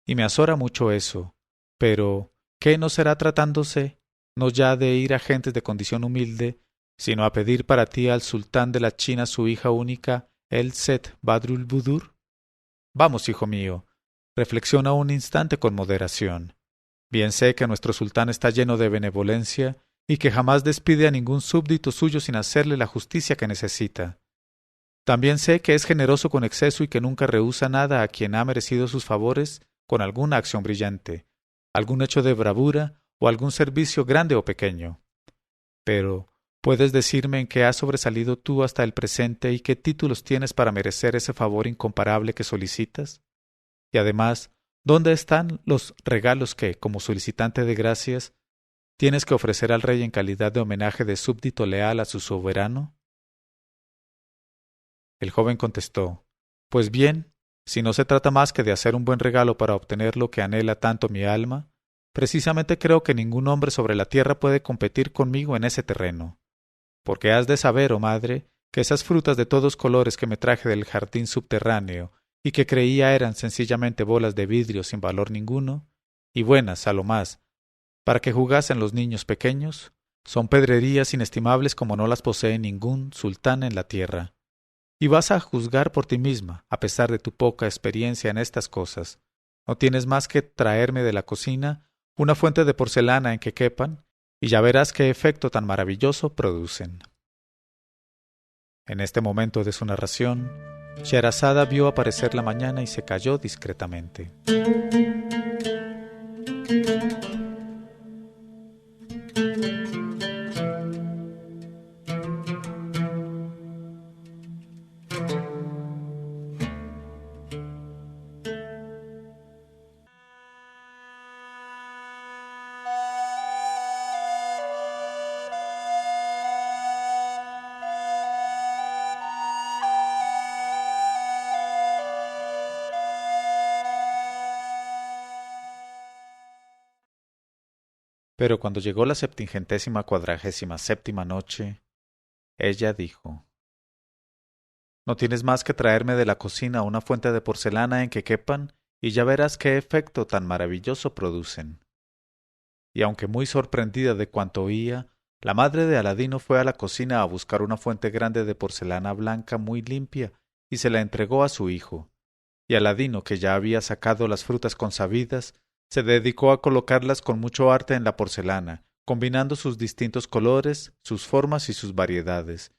Y me azora mucho eso. Pero, ¿qué no será tratándose, no ya de ir a gentes de condición humilde, sino a pedir para ti al sultán de la China su hija única, el Set Badrul Budur? Vamos, hijo mío, reflexiona un instante con moderación. Bien sé que nuestro sultán está lleno de benevolencia y que jamás despide a ningún súbdito suyo sin hacerle la justicia que necesita. También sé que es generoso con exceso y que nunca rehúsa nada a quien ha merecido sus favores con alguna acción brillante, algún hecho de bravura o algún servicio grande o pequeño. Pero, ¿puedes decirme en qué has sobresalido tú hasta el presente y qué títulos tienes para merecer ese favor incomparable que solicitas? Y además, ¿dónde están los regalos que, como solicitante de gracias, tienes que ofrecer al rey en calidad de homenaje de súbdito leal a su soberano? El joven contestó: Pues bien, si no se trata más que de hacer un buen regalo para obtener lo que anhela tanto mi alma, precisamente creo que ningún hombre sobre la tierra puede competir conmigo en ese terreno. Porque has de saber, oh madre, que esas frutas de todos colores que me traje del jardín subterráneo y que creía eran sencillamente bolas de vidrio sin valor ninguno, y buenas a lo más, para que jugasen los niños pequeños, son pedrerías inestimables como no las posee ningún sultán en la tierra. Y vas a juzgar por ti misma, a pesar de tu poca experiencia en estas cosas. No tienes más que traerme de la cocina una fuente de porcelana en que quepan, y ya verás qué efecto tan maravilloso producen. En este momento de su narración, Sherazada vio aparecer la mañana y se calló discretamente. Pero cuando llegó la 747ª noche, ella dijo: No tienes más que traerme de la cocina una fuente de porcelana en que quepan, y ya verás qué efecto tan maravilloso producen. Y aunque muy sorprendida de cuanto oía, la madre de Aladino fue a la cocina a buscar una fuente grande de porcelana blanca muy limpia, y se la entregó a su hijo. Y Aladino, que ya había sacado las frutas consabidas, Se dedicó a colocarlas con mucho arte en la porcelana, combinando sus distintos colores, sus formas y sus variedades.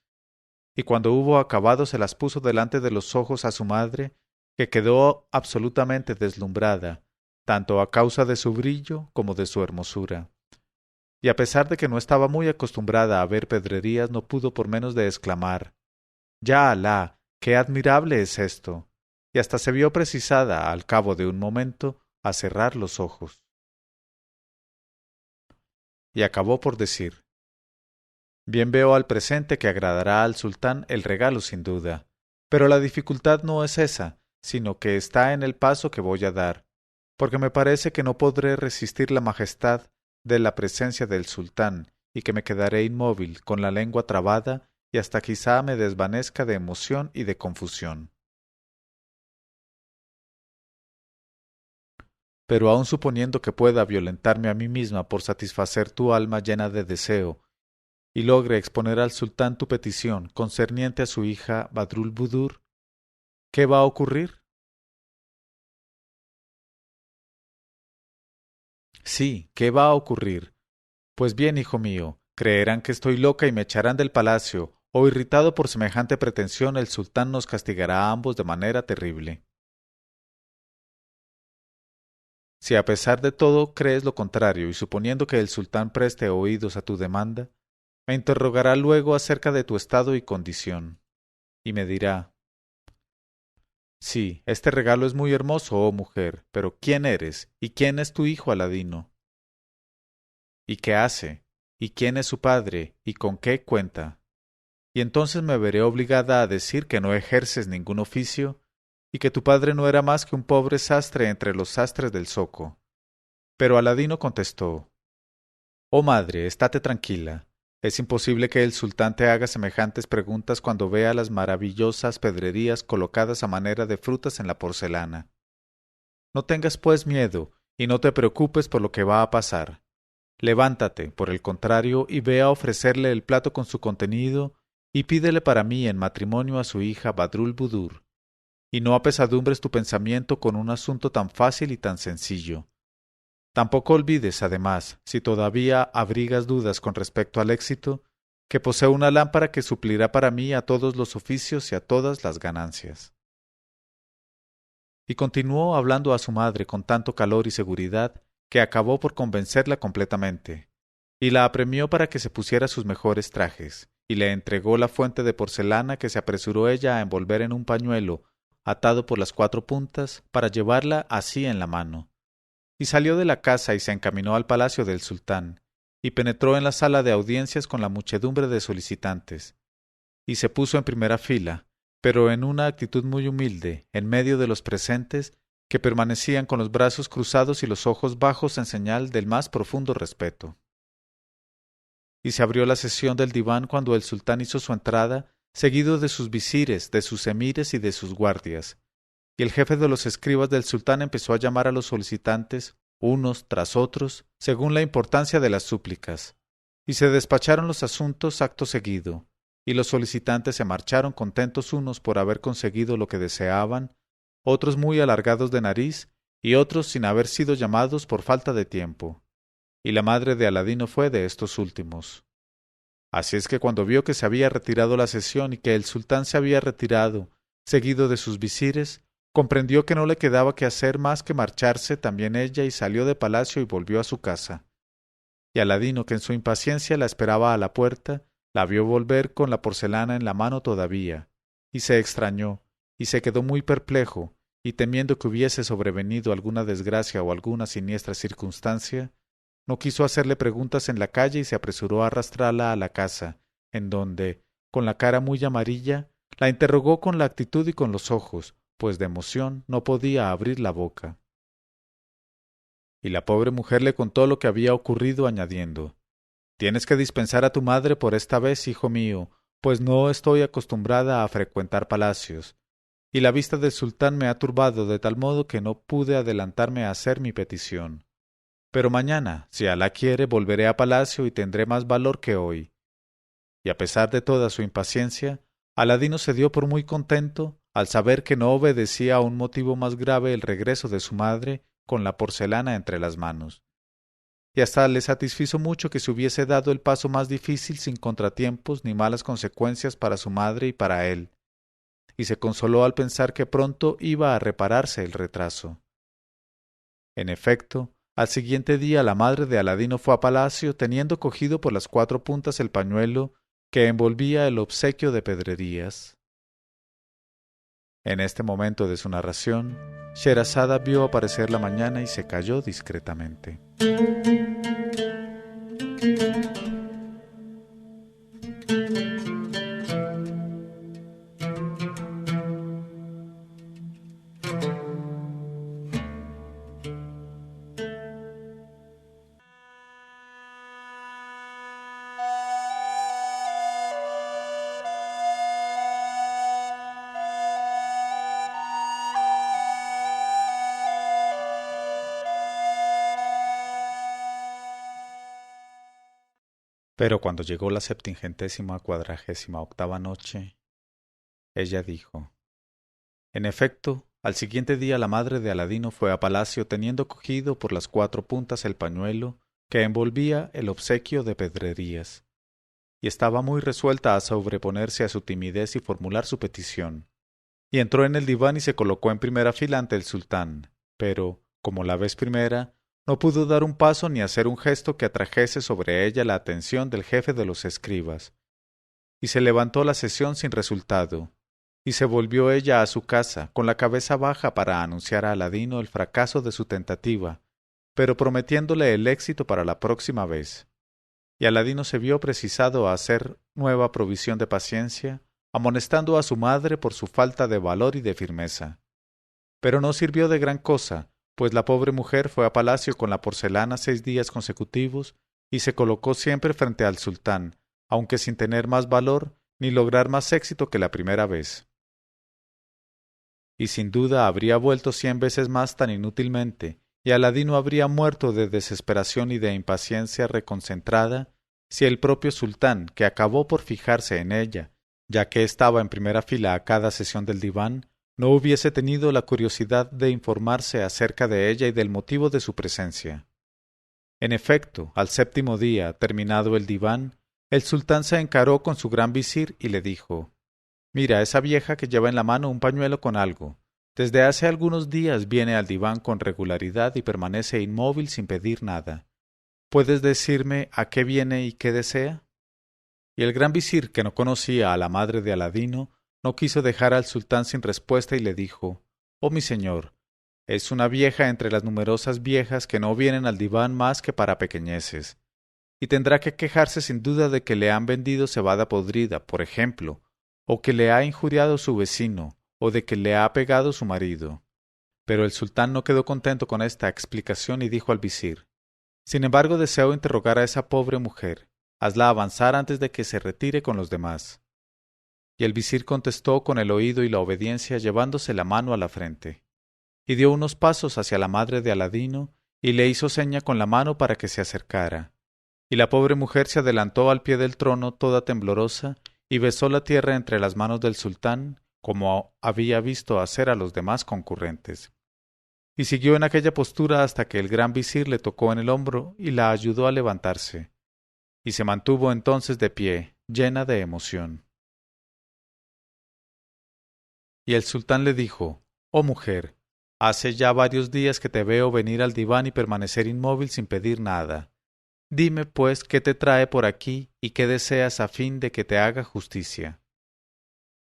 Y cuando hubo acabado se las puso delante de los ojos a su madre, que quedó absolutamente deslumbrada, tanto a causa de su brillo como de su hermosura. Y a pesar de que no estaba muy acostumbrada a ver pedrerías, no pudo por menos de exclamar: «¡Ya Alá! ¡Qué admirable es esto!» Y hasta se vio precisada, al cabo de un momento, a cerrar los ojos. Y acabó por decir: «Bien veo al presente que agradará al sultán el regalo sin duda, pero la dificultad no es esa, sino que está en el paso que voy a dar, porque me parece que no podré resistir la majestad de la presencia del sultán y que me quedaré inmóvil, con la lengua trabada, y hasta quizá me desvanezca de emoción y de confusión. Pero aun suponiendo que pueda violentarme a mí misma por satisfacer tu alma llena de deseo, y logre exponer al sultán tu petición concerniente a su hija Badrulbudur, ¿qué va a ocurrir? Sí, ¿qué va a ocurrir? Pues bien, hijo mío, creerán que estoy loca y me echarán del palacio, o irritado por semejante pretensión el sultán nos castigará a ambos de manera terrible. Si a pesar de todo crees lo contrario y suponiendo que el sultán preste oídos a tu demanda, me interrogará luego acerca de tu estado y condición, y me dirá: «Sí, este regalo es muy hermoso, oh mujer, pero ¿quién eres? ¿Y quién es tu hijo Aladino? ¿Y qué hace? ¿Y quién es su padre? ¿Y con qué cuenta?». Y entonces me veré obligada a decir que no ejerces ningún oficio, y que tu padre no era más que un pobre sastre entre los sastres del zoco. Pero Aladino contestó: «Oh madre, estate tranquila. Es imposible que el sultán te haga semejantes preguntas cuando vea las maravillosas pedrerías colocadas a manera de frutas en la porcelana. No tengas pues miedo, y no te preocupes por lo que va a pasar. Levántate, por el contrario, y ve a ofrecerle el plato con su contenido, y pídele para mí en matrimonio a su hija Badrulbudur, y no apesadumbres tu pensamiento con un asunto tan fácil y tan sencillo. Tampoco olvides, además, si todavía abrigas dudas con respecto al éxito, que poseo una lámpara que suplirá para mí a todos los oficios y a todas las ganancias». Y continuó hablando a su madre con tanto calor y seguridad que acabó por convencerla completamente, y la apremió para que se pusiera sus mejores trajes, y le entregó la fuente de porcelana que se apresuró ella a envolver en un pañuelo atado por las 4 puntas para llevarla así en la mano. Y salió de la casa y se encaminó al palacio del sultán, y penetró en la sala de audiencias con la muchedumbre de solicitantes, y se puso en primera fila, pero en una actitud muy humilde, en medio de los presentes, que permanecían con los brazos cruzados y los ojos bajos en señal del más profundo respeto. Y se abrió la sesión del diván cuando el sultán hizo su entrada, seguido de sus visires, de sus emires y de sus guardias. Y el jefe de los escribas del sultán empezó a llamar a los solicitantes, unos tras otros, según la importancia de las súplicas. Y se despacharon los asuntos acto seguido, y los solicitantes se marcharon contentos unos por haber conseguido lo que deseaban, otros muy alargados de nariz, y otros sin haber sido llamados por falta de tiempo. Y la madre de Aladino fue de estos últimos. Así es que cuando vio que se había retirado la sesión y que el sultán se había retirado, seguido de sus visires, comprendió que no le quedaba que hacer más que marcharse también ella, y salió de palacio y volvió a su casa. Y Aladino, que en su impaciencia la esperaba a la puerta, la vio volver con la porcelana en la mano todavía, y se extrañó, y se quedó muy perplejo, y temiendo que hubiese sobrevenido alguna desgracia o alguna siniestra circunstancia, no quiso hacerle preguntas en la calle y se apresuró a arrastrarla a la casa, en donde, con la cara muy amarilla, la interrogó con la actitud y con los ojos, pues de emoción no podía abrir la boca. Y la pobre mujer le contó lo que había ocurrido, añadiendo: «Tienes que dispensar a tu madre por esta vez, hijo mío, pues no estoy acostumbrada a frecuentar palacios, y la vista del sultán me ha turbado de tal modo que no pude adelantarme a hacer mi petición. Pero mañana, si Alá quiere, volveré a palacio y tendré más valor que hoy». Y a pesar de toda su impaciencia, Aladino se dio por muy contento al saber que no obedecía a un motivo más grave el regreso de su madre con la porcelana entre las manos. Y hasta le satisfizo mucho que se hubiese dado el paso más difícil sin contratiempos ni malas consecuencias para su madre y para él, y se consoló al pensar que pronto iba a repararse el retraso. En efecto, al siguiente día la madre de Aladino fue a palacio teniendo cogido por las 4 puntas el pañuelo que envolvía el obsequio de Pedrerías. En este momento de su narración, Sherazada vio aparecer la mañana y se calló discretamente. Pero cuando llegó la 748ª noche, ella dijo: En efecto, al siguiente día la madre de Aladino fue a palacio teniendo cogido por las 4 puntas el pañuelo que envolvía el obsequio de Pedrerías, y estaba muy resuelta a sobreponerse a su timidez y formular su petición. Y entró en el diván y se colocó en primera fila ante el sultán, pero, como la vez primera, no pudo dar un paso ni hacer un gesto que atrajese sobre ella la atención del jefe de los escribas. Y se levantó la sesión sin resultado, y se volvió ella a su casa, con la cabeza baja para anunciar a Aladino el fracaso de su tentativa, pero prometiéndole el éxito para la próxima vez. Y Aladino se vio precisado a hacer nueva provisión de paciencia, amonestando a su madre por su falta de valor y de firmeza. Pero no sirvió de gran cosa, pues la pobre mujer fue a palacio con la porcelana 6 días consecutivos y se colocó siempre frente al sultán, aunque sin tener más valor ni lograr más éxito que la primera vez. Y sin duda habría vuelto 100 veces más tan inútilmente, y Aladino habría muerto de desesperación y de impaciencia reconcentrada, si el propio sultán, que acabó por fijarse en ella, ya que estaba en primera fila a cada sesión del diván, no hubiese tenido la curiosidad de informarse acerca de ella y del motivo de su presencia. En efecto, al 7º día, terminado el diván, el sultán se encaró con su gran visir y le dijo: Mira esa vieja que lleva en la mano un pañuelo con algo. Desde hace algunos días viene al diván con regularidad y permanece inmóvil sin pedir nada. ¿Puedes decirme a qué viene y qué desea? Y el gran visir, que no conocía a la madre de Aladino, no quiso dejar al sultán sin respuesta y le dijo: Oh mi señor, es una vieja entre las numerosas viejas que no vienen al diván más que para pequeñeces, y tendrá que quejarse sin duda de que le han vendido cebada podrida, por ejemplo, o que le ha injuriado su vecino, o de que le ha pegado su marido. Pero el sultán no quedó contento con esta explicación y dijo al visir: Sin embargo, deseo interrogar a esa pobre mujer. Hazla avanzar antes de que se retire con los demás. Y el visir contestó con el oído y la obediencia, llevándose la mano a la frente. Y dio unos pasos hacia la madre de Aladino, y le hizo seña con la mano para que se acercara. Y la pobre mujer se adelantó al pie del trono toda temblorosa, y besó la tierra entre las manos del sultán, como había visto hacer a los demás concurrentes. Y siguió en aquella postura hasta que el gran visir le tocó en el hombro y la ayudó a levantarse. Y se mantuvo entonces de pie, llena de emoción. Y el sultán le dijo: Oh mujer, hace ya varios días que te veo venir al diván y permanecer inmóvil sin pedir nada. Dime, pues, qué te trae por aquí y qué deseas a fin de que te haga justicia.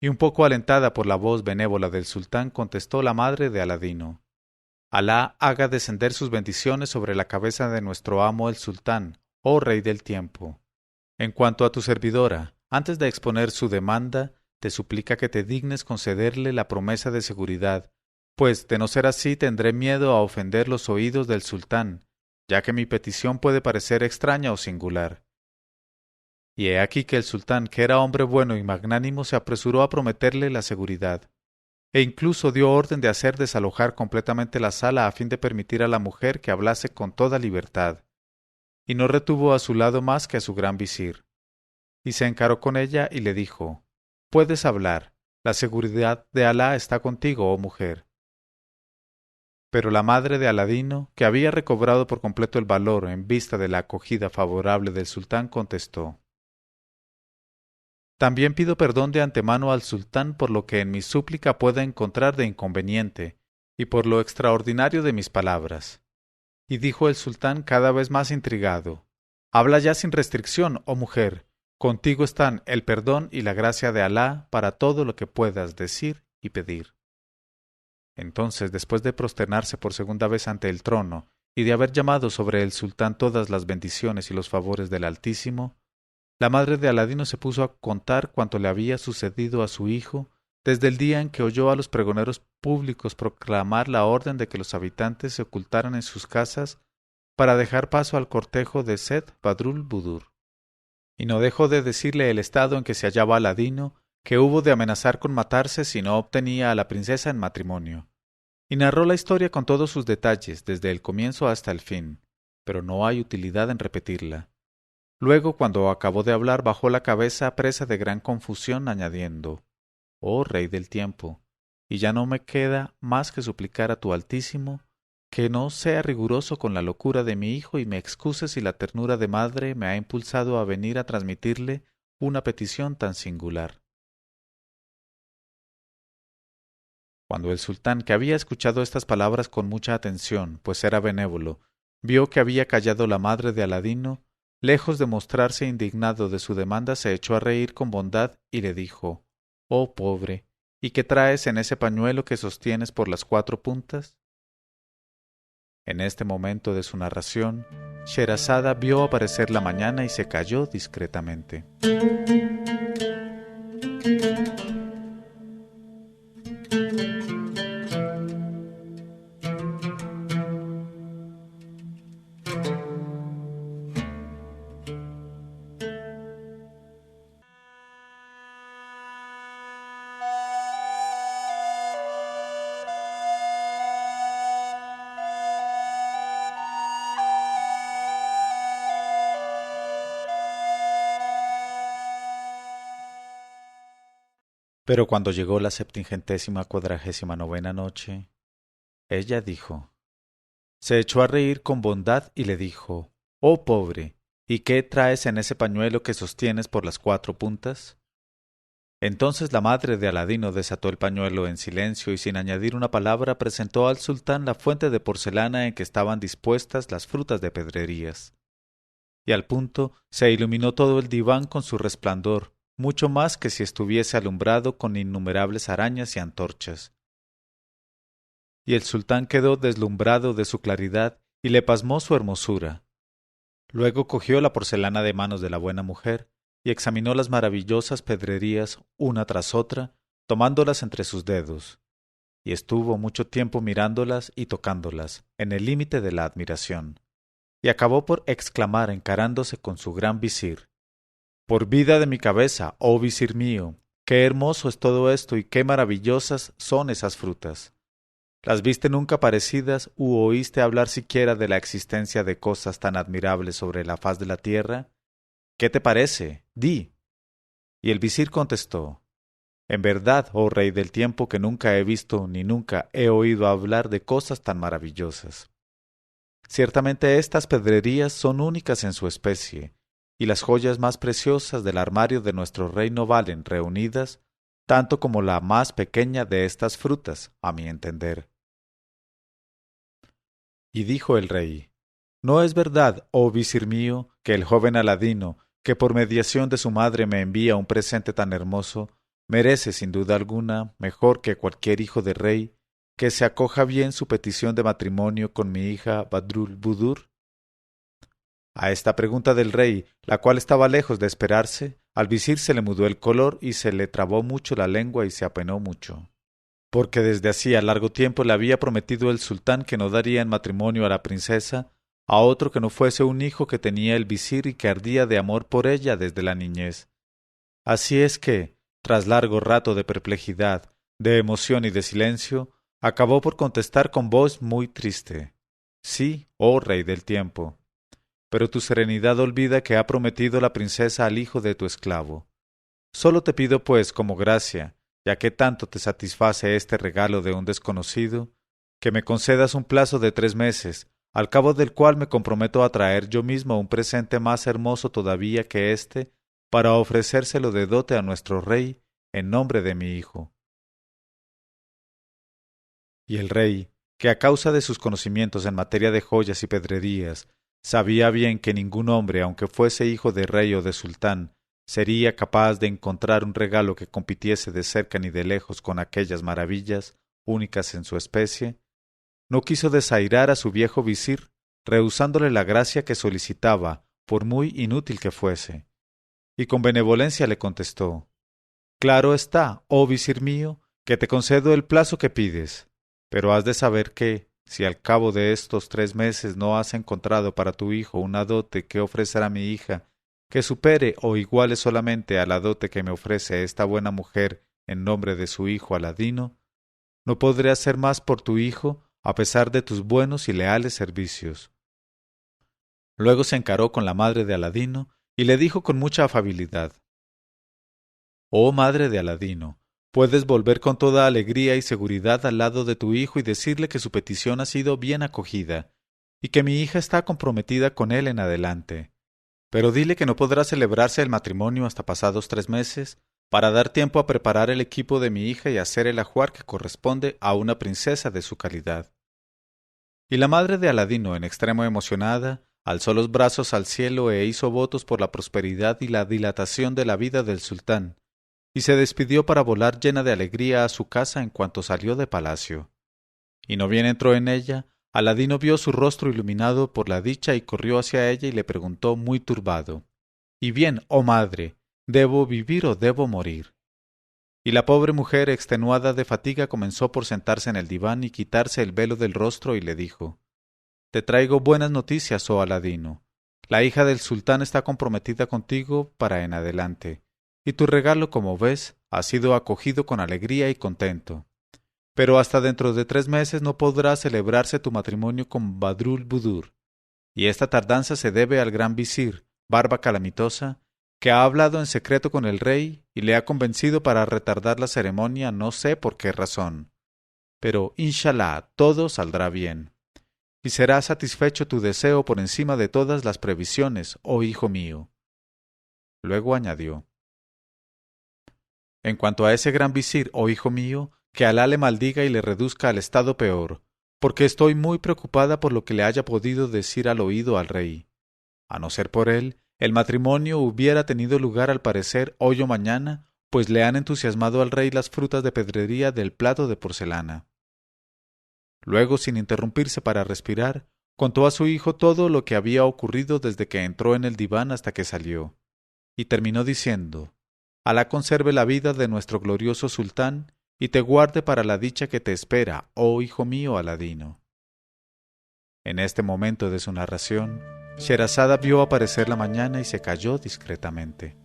Y un poco alentada por la voz benévola del sultán, contestó la madre de Aladino: Alá haga descender sus bendiciones sobre la cabeza de nuestro amo el sultán, oh rey del tiempo. En cuanto a tu servidora, antes de exponer su demanda, te suplica que te dignes concederle la promesa de seguridad, pues, de no ser así, tendré miedo a ofender los oídos del sultán, ya que mi petición puede parecer extraña o singular. Y he aquí que el sultán, que era hombre bueno y magnánimo, se apresuró a prometerle la seguridad, e incluso dio orden de hacer desalojar completamente la sala a fin de permitir a la mujer que hablase con toda libertad, y no retuvo a su lado más que a su gran visir. Y se encaró con ella y le dijo: Puedes hablar, la seguridad de Alá está contigo, oh mujer. Pero la madre de Aladino, que había recobrado por completo el valor en vista de la acogida favorable del sultán, contestó: También pido perdón de antemano al sultán por lo que en mi súplica pueda encontrar de inconveniente, y por lo extraordinario de mis palabras. Y dijo el sultán cada vez más intrigado: Habla ya sin restricción, oh mujer, contigo están el perdón y la gracia de Alá para todo lo que puedas decir y pedir. Entonces, después de prosternarse por segunda vez ante el trono, y de haber llamado sobre el sultán todas las bendiciones y los favores del Altísimo, la madre de Aladino se puso a contar cuanto le había sucedido a su hijo desde el día en que oyó a los pregoneros públicos proclamar la orden de que los habitantes se ocultaran en sus casas para dejar paso al cortejo de Sed Badrul Budur. Y no dejó de decirle el estado en que se hallaba Aladino, que hubo de amenazar con matarse si no obtenía a la princesa en matrimonio. Y narró la historia con todos sus detalles, desde el comienzo hasta el fin, pero no hay utilidad en repetirla. Luego, cuando acabó de hablar, bajó la cabeza presa de gran confusión, añadiendo: Oh Rey del tiempo, y ya no me queda más que suplicar a tu Altísimo que no sea riguroso con la locura de mi hijo y me excuse si la ternura de madre me ha impulsado a venir a transmitirle una petición tan singular. Cuando el sultán, que había escuchado estas palabras con mucha atención, pues era benévolo, vio que había callado la madre de Aladino, lejos de mostrarse indignado de su demanda, se echó a reír con bondad y le dijo: Oh pobre, ¿y qué traes en ese pañuelo que sostienes por las 4 puntas? En este momento de su narración, Sherazada vio aparecer la mañana y se calló discretamente. Pero cuando llegó la 749ª noche, ella dijo: Se echó a reír con bondad y le dijo: Oh pobre, ¿y qué traes en ese pañuelo que sostienes por las 4 puntas? Entonces la madre de Aladino desató el pañuelo en silencio y sin añadir una palabra presentó al sultán la fuente de porcelana en que estaban dispuestas las frutas de pedrerías. Y al punto se iluminó todo el diván con su resplandor, mucho más que si estuviese alumbrado con innumerables arañas y antorchas. Y el sultán quedó deslumbrado de su claridad y le pasmó su hermosura. Luego cogió la porcelana de manos de la buena mujer y examinó las maravillosas pedrerías una tras otra, tomándolas entre sus dedos, y estuvo mucho tiempo mirándolas y tocándolas, en el límite de la admiración, y acabó por exclamar encarándose con su gran visir: Por vida de mi cabeza, oh visir mío, qué hermoso es todo esto y qué maravillosas son esas frutas. ¿Las viste nunca parecidas u oíste hablar siquiera de la existencia de cosas tan admirables sobre la faz de la tierra? ¿Qué te parece? Di. Y el visir contestó: En verdad, oh rey del tiempo, que nunca he visto ni nunca he oído hablar de cosas tan maravillosas. Ciertamente estas pedrerías son únicas en su especie, y las joyas más preciosas del armario de nuestro reino valen, reunidas, tanto como la más pequeña de estas frutas, a mi entender. Y dijo el rey: ¿No es verdad, oh visir mío, que el joven Aladino, que por mediación de su madre me envía un presente tan hermoso, merece sin duda alguna, mejor que cualquier hijo de rey, que se acoja bien su petición de matrimonio con mi hija Badrul Budur? A esta pregunta del rey, la cual estaba lejos de esperarse, al visir se le mudó el color y se le trabó mucho la lengua y se apenó mucho, porque desde hacía largo tiempo le había prometido el sultán que no daría en matrimonio a la princesa a otro que no fuese un hijo que tenía el visir y que ardía de amor por ella desde la niñez. Así es que, tras largo rato de perplejidad, de emoción y de silencio, acabó por contestar con voz muy triste: Sí, oh rey del tiempo. Pero tu serenidad olvida que ha prometido la princesa al hijo de tu esclavo. Solo te pido, pues, como gracia, ya que tanto te satisface este regalo de un desconocido, que me concedas un plazo de 3 meses, al cabo del cual me comprometo a traer yo mismo un presente más hermoso todavía que éste, para ofrecérselo de dote a nuestro rey, en nombre de mi hijo. Y el rey, que a causa de sus conocimientos en materia de joyas y pedrerías, sabía bien que ningún hombre, aunque fuese hijo de rey o de sultán, sería capaz de encontrar un regalo que compitiese de cerca ni de lejos con aquellas maravillas, únicas en su especie, no quiso desairar a su viejo visir, rehusándole la gracia que solicitaba, por muy inútil que fuese. Y con benevolencia le contestó: Claro está, oh visir mío, que te concedo el plazo que pides, pero has de saber que, si al cabo de estos 3 meses no has encontrado para tu hijo una dote que ofrecer a mi hija, que supere o iguale solamente a la dote que me ofrece esta buena mujer en nombre de su hijo Aladino, no podré hacer más por tu hijo a pesar de tus buenos y leales servicios. Luego se encaró con la madre de Aladino y le dijo con mucha afabilidad: Oh madre de Aladino, puedes volver con toda alegría y seguridad al lado de tu hijo y decirle que su petición ha sido bien acogida, y que mi hija está comprometida con él en adelante. Pero dile que no podrá celebrarse el matrimonio hasta pasados 3 meses, para dar tiempo a preparar el equipo de mi hija y hacer el ajuar que corresponde a una princesa de su calidad. Y la madre de Aladino, en extremo emocionada, alzó los brazos al cielo e hizo votos por la prosperidad y la dilatación de la vida del sultán, y se despidió para volar llena de alegría a su casa en cuanto salió de palacio. Y no bien entró en ella, Aladino vio su rostro iluminado por la dicha y corrió hacia ella y le preguntó muy turbado: «Y bien, oh madre, ¿debo vivir o debo morir?». Y la pobre mujer, extenuada de fatiga, comenzó por sentarse en el diván y quitarse el velo del rostro y le dijo: «Te traigo buenas noticias, oh Aladino. La hija del sultán está comprometida contigo para en adelante, y tu regalo, como ves, ha sido acogido con alegría y contento. Pero hasta dentro de 3 meses no podrá celebrarse tu matrimonio con Badrul Budur, y esta tardanza se debe al gran visir, Barba Calamitosa, que ha hablado en secreto con el rey y le ha convencido para retardar la ceremonia, no sé por qué razón. Pero, inshallah, todo saldrá bien. Y será satisfecho tu deseo por encima de todas las previsiones, oh hijo mío». Luego añadió: «En cuanto a ese gran visir, oh hijo mío, que Alá le maldiga y le reduzca al estado peor, porque estoy muy preocupada por lo que le haya podido decir al oído al rey. A no ser por él, el matrimonio hubiera tenido lugar al parecer hoy o mañana, pues le han entusiasmado al rey las frutas de pedrería del plato de porcelana». Luego, sin interrumpirse para respirar, contó a su hijo todo lo que había ocurrido desde que entró en el diván hasta que salió, y terminó diciendo: «Alá conserve la vida de nuestro glorioso sultán y te guarde para la dicha que te espera, oh hijo mío Aladino». En este momento de su narración, Sherazada vio aparecer la mañana y se calló discretamente.